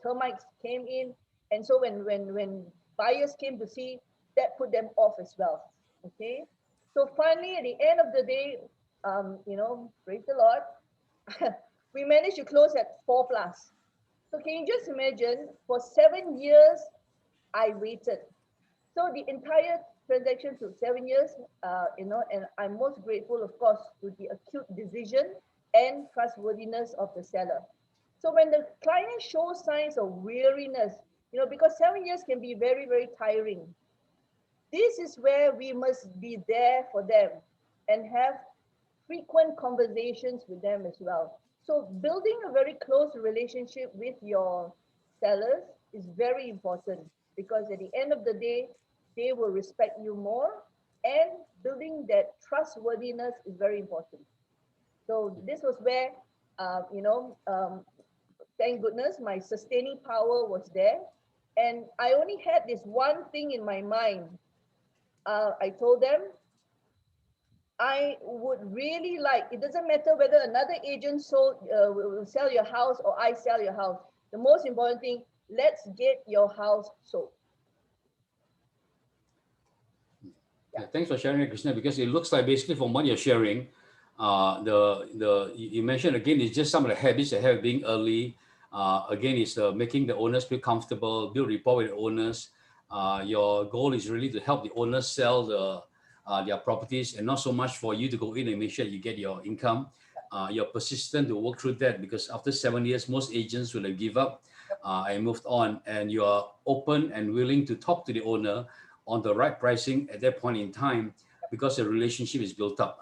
termites came in. And so when buyers came to see, that put them off as well. Okay. So finally, at the end of the day, praise the Lord, we managed to close at 4 plus. So can you just imagine, for 7 years, I waited. So the entire transaction took 7 years, and I'm most grateful, of course, to the acute decision and trustworthiness of the seller. So when the client shows signs of weariness, because 7 years can be very, very tiring, this is where we must be there for them and have frequent conversations with them as well. So building a very close relationship with your sellers is very important because at the end of the day, they will respect you more, and building that trustworthiness is very important. So this was where, thank goodness, my sustaining power was there. And I only had this one thing in my mind. I told them, I would really like, it doesn't matter whether another agent will sell your house or I sell your house. The most important thing, let's get your house sold. Yeah, thanks for sharing it, Krishna, because it looks like basically from what you're sharing, you mentioned again, it's just some of the habits that have being early. Again, it's making the owners feel comfortable, build rapport with the owners. Your goal is really to help the owners sell their properties, and not so much for you to go in and make sure you get your income. You're persistent to work through that because after 7 years, most agents will have give up and moved on, and you are open and willing to talk to the owner on the right pricing at that point in time because the relationship is built up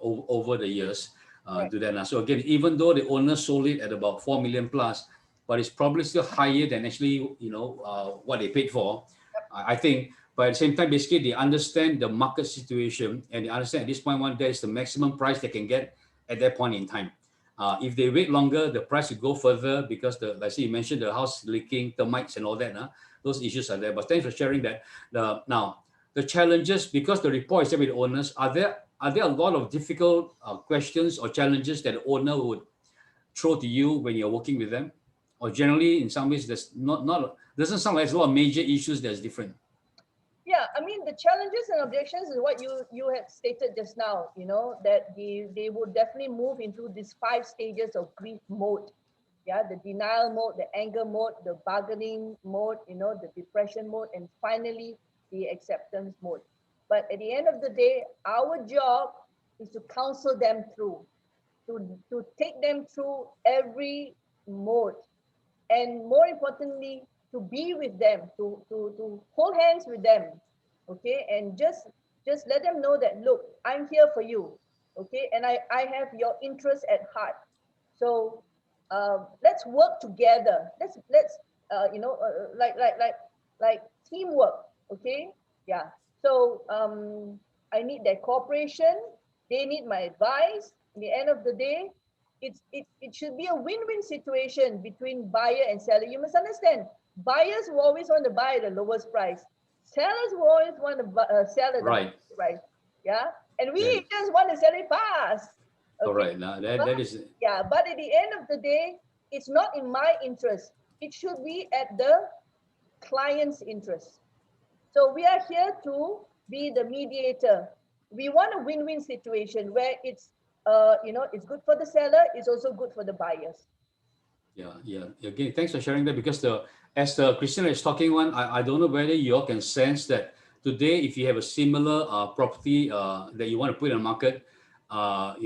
over the years. Do that. So again, even though the owner sold it at about 4 million plus, but it's probably still higher than actually what they paid for. I think. But at the same time, basically, they understand the market situation and they understand at this point that is the maximum price they can get at that point in time. If they wait longer, the price will go further because like you mentioned, the house leaking, termites and all that. Those issues are there. But thanks for sharing that. Now, the challenges, because the report is there with the owners, are there a lot of difficult questions or challenges that the owner would throw to you when you're working with them? Or generally, in some ways, there's doesn't sound like there's a lot of major issues that's different. Yeah, I mean, the challenges and objections is what you had stated just now, that they would definitely move into these 5 stages of grief mode. Yeah, the denial mode, the anger mode, the bargaining mode, the depression mode, and finally the acceptance mode. But at the end of the day, our job is to counsel them through, to take them through every mode, and more importantly, to be with them, to hold hands with them, okay, and just let them know that, look, I'm here for you, okay, and I have your interest at heart. So let's work together. Let's like teamwork, okay, yeah. So I need their cooperation. They need my advice. At the end of the day, it should be a win-win situation between buyer and seller. You must understand, buyers will always want to buy at the lowest price. Sellers will always want to sell at the Right. highest price. Yeah, and we Yeah. just want to sell it fast. Okay, Correct. Now that, but that is yeah, but at the end of the day, it's not in my interest. It should be at the client's interest. So we are here to be the mediator. We want a win-win situation where it's it's good for the seller, it's also good for the buyers. Yeah, yeah. Again, thanks for sharing that because as the Christina is talking one, I don't know whether you all can sense that today, if you have a similar property that you want to put in the market, will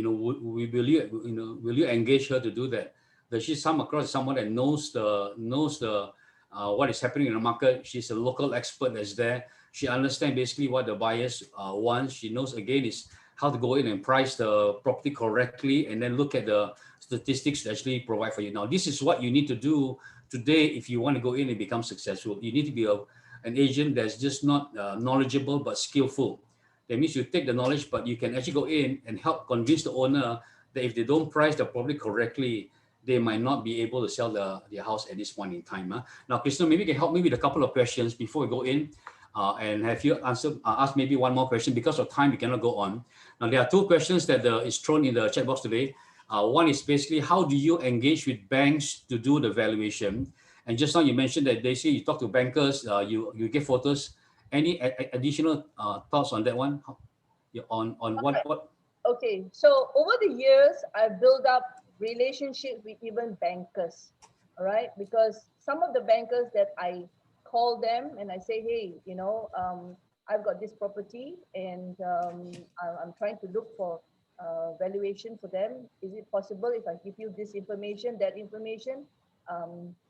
you engage her to do that? Does she come across as someone that knows the what is happening in the market? She's a local expert that's there. She understands basically what the buyers want. She knows again is how to go in and price the property correctly, and then look at the statistics to actually provide for you. Now, this is what you need to do today if you want to go in and become successful. You need to be an agent that's just not knowledgeable but skillful. That means you take the knowledge, but you can actually go in and help convince the owner that if they don't price the property correctly, they might not be able to sell their house at this point in time. Now, Krishna, maybe you can help me with a couple of questions before we go in and have you ask maybe one more question. Because of time, we cannot go on. Now, there are two questions that is thrown in the chat box today. One is basically, how do you engage with banks to do the valuation? And just now you mentioned that they say you talk to bankers, you get photos. Any additional thoughts on that one? On what? Okay, so over the years, I've built up relationships with even bankers, all right? Because some of the bankers that I call them and I say, hey, I've got this property and I'm trying to look for valuation for them. Is it possible if I give you this information, that information?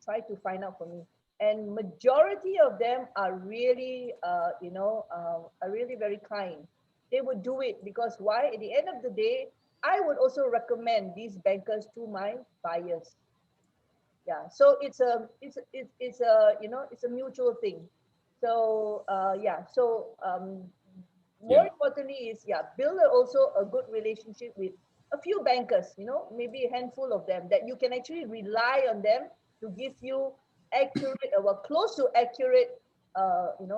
Try to find out for me. And majority of them are really, are really very kind. They would do it because why? At the end of the day, I would also recommend these bankers to my buyers. Yeah, so it's a mutual thing. So yeah, so more Yeah. importantly is, yeah, build also a good relationship with a few bankers, maybe a handful of them that you can actually rely on them to give you accurate or close to accurate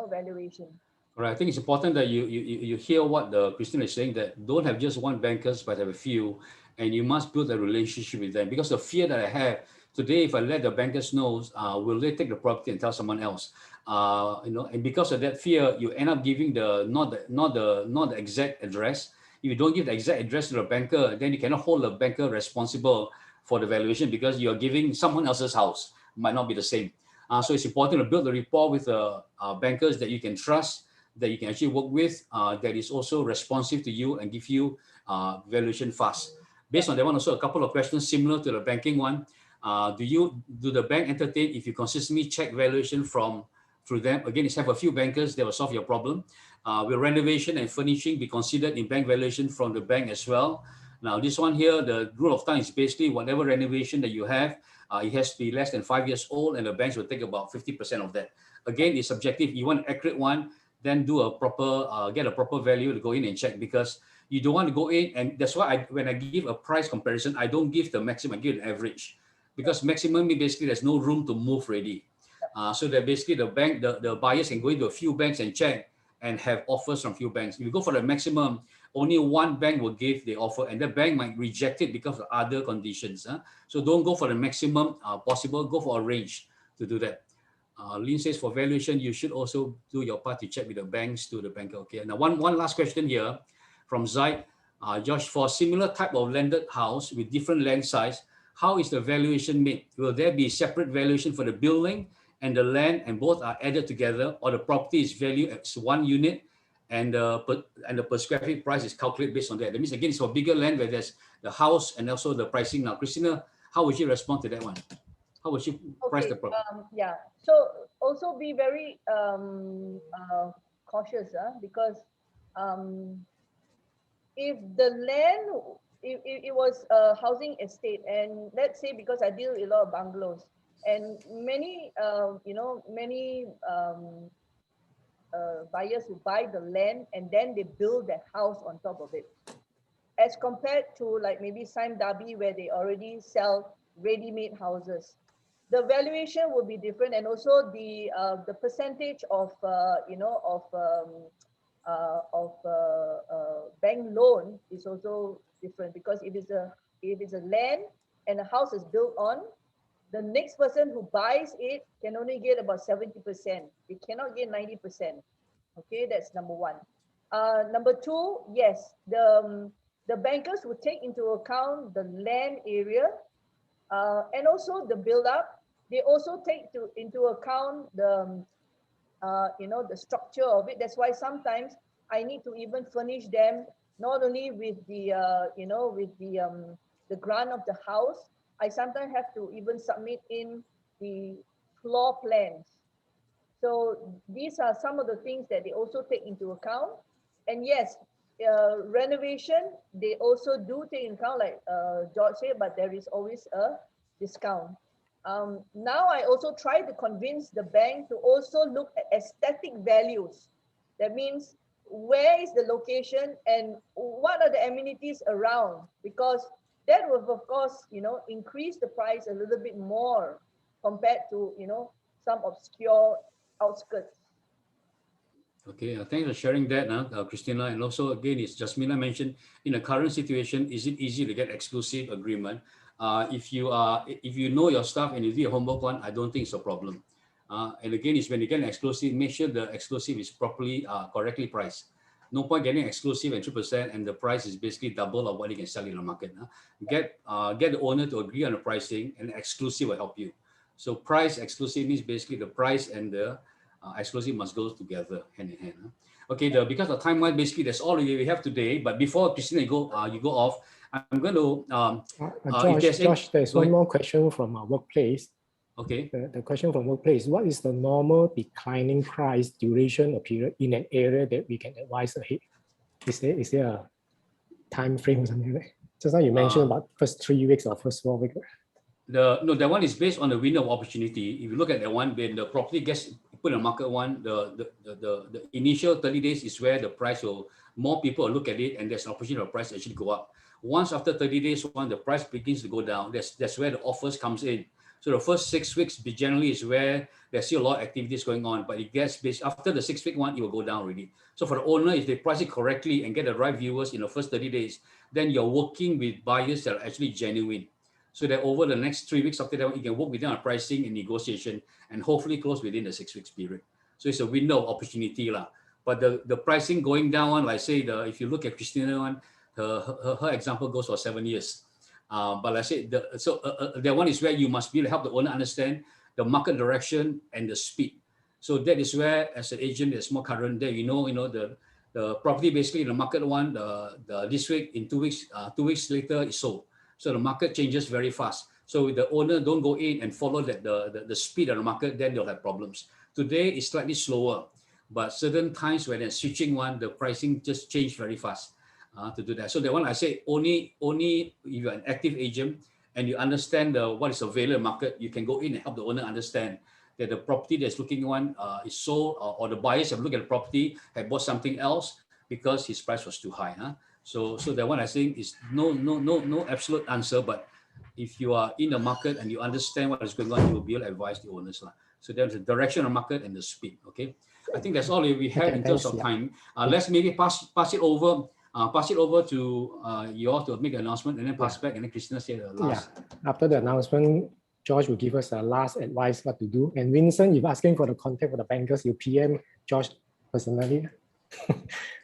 valuation. Right. I think it's important that you hear what the Christian is saying, that don't have just one bankers, but have a few, and you must build a relationship with them. Because the fear that I have today, if I let the bankers know, will they take the property and tell someone else? And because of that fear, you end up giving not the exact address. If you don't give the exact address to the banker, then you cannot hold the banker responsible for the valuation because you're giving someone else's house. Might not be the same. So it's important to build a rapport with bankers that you can trust, that you can actually work with, that is also responsive to you and give you valuation fast. Based on that one, also a couple of questions similar to the banking one. Do the bank entertain if you consistently check valuation through them? Again, it's have a few bankers that will solve your problem. Will renovation and furnishing be considered in bank valuation from the bank as well? Now, this one here, the rule of thumb is basically whatever renovation that you have, it has to be less than 5 years old, and the banks will take about 50% of that. Again, it's subjective. You want an accurate one, then do a proper get a proper value to go in and check, because you don't want to go in, and that's why when I give a price comparison, I don't give the maximum, I give an average, because maximum basically there's no room to move already. So that basically the buyers can go into a few banks and check and have offers from few banks. If you go for the maximum, only one bank will give the offer, and the bank might reject it because of other conditions. So don't go for the maximum possible, go for a range to do that. Lynn says for valuation, you should also do your part to check with the banks to the banker. Okay. Now, one last question here from Zaid. Josh, for similar type of landed house with different land size, how is the valuation made? Will there be separate valuation for the building and the land, and both are added together, or the property is valued as one unit and the per square feet price is calculated based on that? That means again, it's for bigger land where there's the house and also the pricing. Now, Christina, How would you respond to that one? How would you price the property? Yeah. So also be very cautious, because if the land, if it was a housing estate, and let's say, because I deal with a lot of bungalows, and many many buyers who buy the land and then they build their house on top of it, as compared to like maybe Sime Darby, where they already sell ready-made houses. The valuation will be different, and also the percentage of bank loan is also different, because if it's a land and a house is built on, the next person who buys it can only get about 70%. They cannot get 90%. Okay, that's number one. Number two, yes, the bankers would take into account the land area, and also the build up. They also take into account the the structure of it. That's why sometimes I need to even furnish them not only with the the grant of the house. I sometimes have to even submit in the floor plans. So these are some of the things that they also take into account. And yes, renovation, they also do take into account, like George said, but there is always a discount. Now I also try to convince the bank to also look at aesthetic values. That means, where is the location and what are the amenities around? Because that will, of course, increase the price a little bit more compared to, some obscure outskirts. Okay, thanks for sharing that, Christina. And also, again, as Jasmina mentioned, in the current situation, is it easy to get exclusive agreement? If you know your stuff and you do your homework one, I don't think it's a problem. And again, it's when you get an exclusive, make sure the exclusive is properly, correctly priced. No point getting exclusive at 3% and the price is basically double of what you can sell in the market. Get the owner to agree on the pricing, and exclusive will help you. So price exclusive means basically the price and the exclusive must go together hand in hand. Okay, because of time wise, basically that's all we have today. But before Christina you go off, I'm going to Josh, there's one more question from our workplace. Okay. The question from workplace: what is the normal declining price duration or period in an area that we can advise ahead? Is there a time frame or something like that? Just now you mentioned about first 3 weeks or first 4 weeks. That one is based on the window of opportunity. If you look at that one, when the property gets put in the market one, the initial 30 days is where the price will, more people will look at it, and there's an opportunity for the price to actually go up. Once after 30 days, when the price begins to go down, that's where the offers comes in. So the first 6 weeks generally is where there's still a lot of activities going on, but it gets based after the 6 week one, it will go down already. So for the owner, if they price it correctly and get the right viewers in the first 30 days, then you're working with buyers that are actually genuine. So that over the next 3 weeks after that, you can work within our pricing and negotiation and hopefully close within the 6 weeks period. So it's a window of opportunity. But the pricing going down, like say, if you look at Christina one, her example goes for 7 years. But like I said, that one is where you must be able to help the owner understand the market direction and the speed. So that is where, as an agent that's more current, there the property basically in the market one, this week, in 2 weeks, 2 weeks later is sold. So the market changes very fast. So if the owner don't go in and follow the speed of the market, then they'll have problems. Today is slightly slower, but certain times when they're switching one, the pricing just change very fast to do that. So the one I say, only if you're an active agent and you understand what is available in the market, you can go in and help the owner understand that the property that's looking one is sold, or the buyers have looked at the property, have bought something else because his price was too high. So that one I think is no absolute answer, but if you are in the market and you understand what is going on, you will be able to advise the owners. So there's the direction of the market and the speed. Okay, I think that's all we have in terms of time. Let's maybe pass it over to you all to make an announcement, and then pass back, and then Christina say the last. Yeah. After the announcement, George will give us a last advice what to do. And Vincent, if asking for the contact for the bankers, you PM George personally.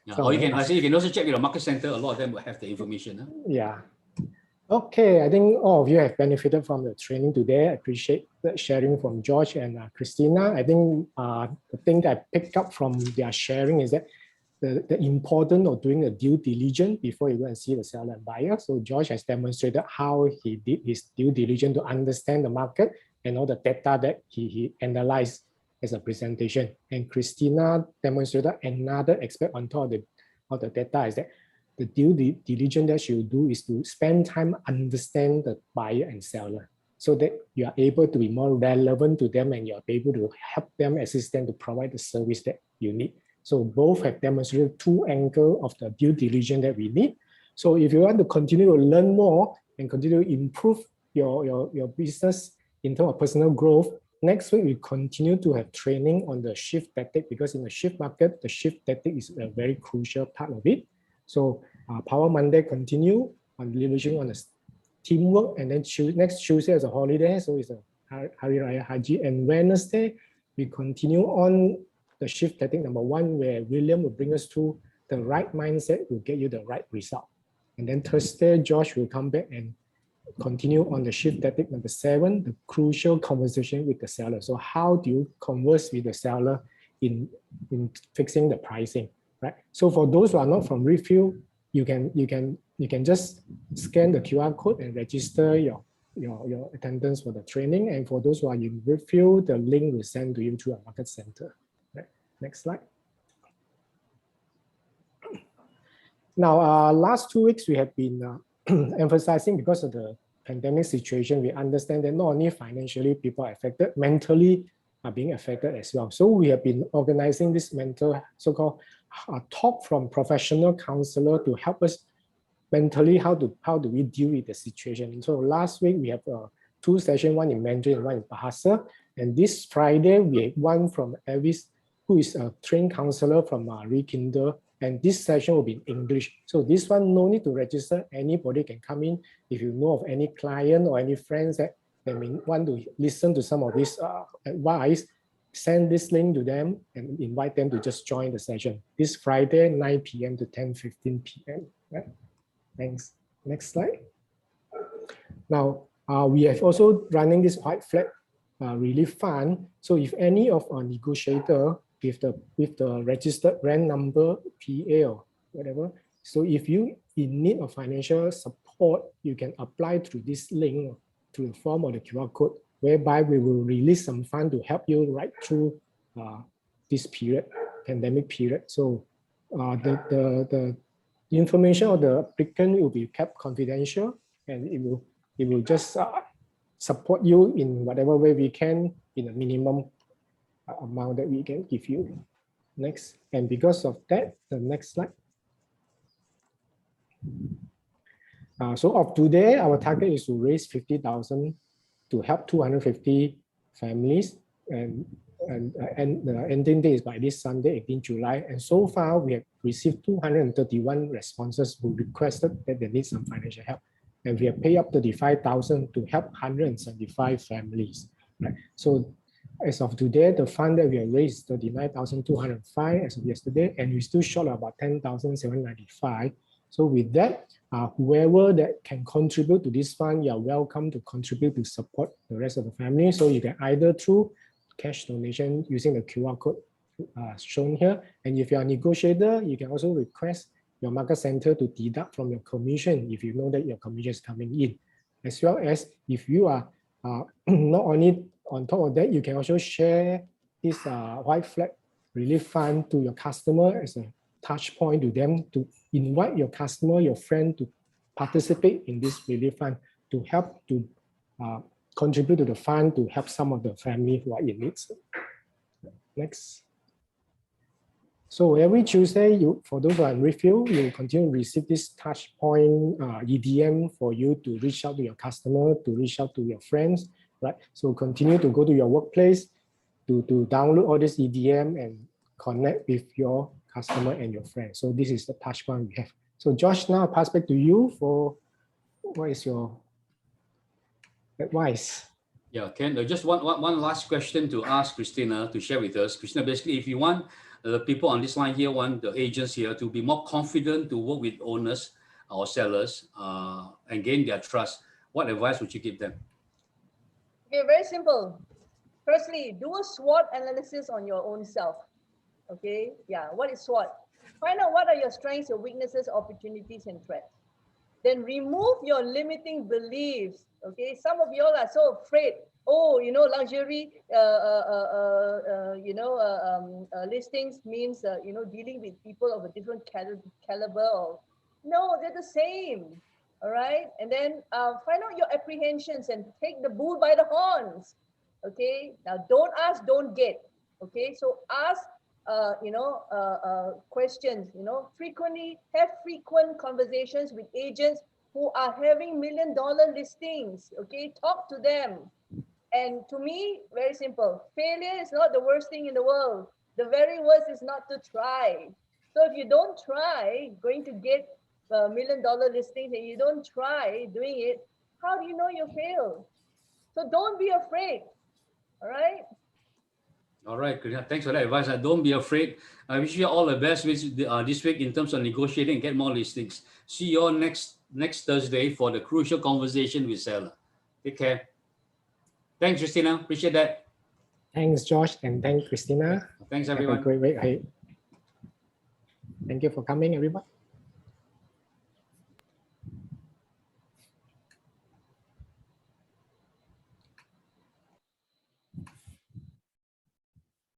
Yeah. Or you can also check with the market center. A lot of them will have the information. Yeah. Okay, I think all of you have benefited from the training today. I appreciate the sharing from George and Christina. I think the thing that I picked up from their sharing is that the importance of doing a due diligence before you go and see the seller and buyer. So Josh has demonstrated how he did his due diligence to understand the market and all the data that he analyzed as a presentation. And Christina demonstrated another aspect on top of the data is that the due diligence that she'll do is to spend time understand the buyer and seller so that you are able to be more relevant to them and you're able to help them, assist them to provide the service that you need. So both have demonstrated two angles of the due diligence that we need. So if you want to continue to learn more and continue to improve your business in terms of personal growth, next week we continue to have training on the shift tactic because in the shift market, the shift tactic is a very crucial part of it. So Power Monday continue on leveraging on the teamwork, and then next Tuesday is a holiday, so it's a Hari Raya Haji, and Wednesday we continue on the shift tactic number 1 where William will bring us to the right mindset will get you the right result. And then Thursday, Josh will come back and continue on the shift tactic number 7, the crucial conversation with the seller. So how do you converse with the seller in fixing the pricing, right? So for those who are not from Refill, you can just scan the QR code and register your attendance for the training. And for those who are in Refill, the link will send to you through our market center. Right. Next slide. Now, last 2 weeks we have been emphasizing because of the pandemic situation, we understand that not only financially people are affected, mentally are being affected as well. So we have been organizing this mental so-called talk from professional counselor to help us mentally how do we deal with the situation. And so last week we have 2 sessions, one in Mandarin and one in Bahasa. And this Friday we have one from Elvis, who is a trained counselor from Rekindle. And this session will be in English. So this one, no need to register. Anybody can come in. If you know of any client or any friends that want to listen to some of this advice, send this link to them and invite them to just join the session. This Friday, 9 p.m. to 10:15 p.m. Right? Thanks. Next slide. Now, we have also running this white flag relief fund. So if any of our negotiator with the registered RAN number, PA or whatever, so if you in need of financial support, you can apply through this link, through the form or the QR code, whereby we will release some fund to help you right through this period, pandemic period. So the information of the applicant will be kept confidential, and it will just support you in whatever way we can in a minimum amount that we can give you. Next, and because of that, the next slide. So of today, our target is to raise 50,000 to help 250 families, and the ending date is by this Sunday, 18 July. And so far, we have received 231 responses who requested that they need some financial help. And we have paid up 35,000 to help 175 families. Right? So as of today, the fund that we have raised is 39,205 as of yesterday, and we're still short of about 10,795. So with that, whoever that can contribute to this fund, you're welcome to contribute to support the rest of the family. So you can either through cash donation using the QR code shown here. And if you're a negotiator, you can also request your market center to deduct from your commission if you know that your commission is coming in. As well as if you are not only on top of that, you can also share this white flag relief fund to your customer as a touch point to them to invite your customer, your friend to participate in this relief fund to help to contribute to the fund to help some of the family who are in need. Next. So every Tuesday, for those who are in Refill, you will continue to receive this touch point EDM for you to reach out to your customer, to reach out to your friends, right? So continue to go to your workplace to download all this EDM and connect with your customer and your friends. So this is the touch point we have. So Josh, now I pass back to you for what is your advice? Yeah, Ken, just one last question to ask Christina to share with us. Christina, basically, if you want the people on this line here, want the agents here to be more confident to work with owners or sellers and gain their trust, what advice would you give them? Okay, very simple. Firstly, do a SWOT analysis on your own self. Okay, yeah, what is SWOT? Find out what are your strengths, your weaknesses, opportunities, and threats. Then remove your limiting beliefs. Okay, some of y'all are so afraid. Oh, luxury, listings means, dealing with people of a different caliber. Or no, they're the same. All right, and then find out your apprehensions and take the bull by the horns. Okay, now don't ask, don't get. Okay, so ask questions, frequently have frequent conversations with agents who are having $1 million listings. Okay, talk to them. And to me, very simple. Failure is not the worst thing in the world. The very worst is not to try. So if you don't try going to get $1 million listings and you don't try doing it, how do you know you fail? So don't be afraid. All right. All right, Krishna, thanks for that advice. Don't be afraid. I wish you all the best this week in terms of negotiating and get more listings. See you all next Thursday for the crucial conversation with seller. Take care. Thanks, Christina. Appreciate that. Thanks, Josh, and thanks, Christina. Thanks, Have a everyone. great week ahead. Thank you for coming, everyone.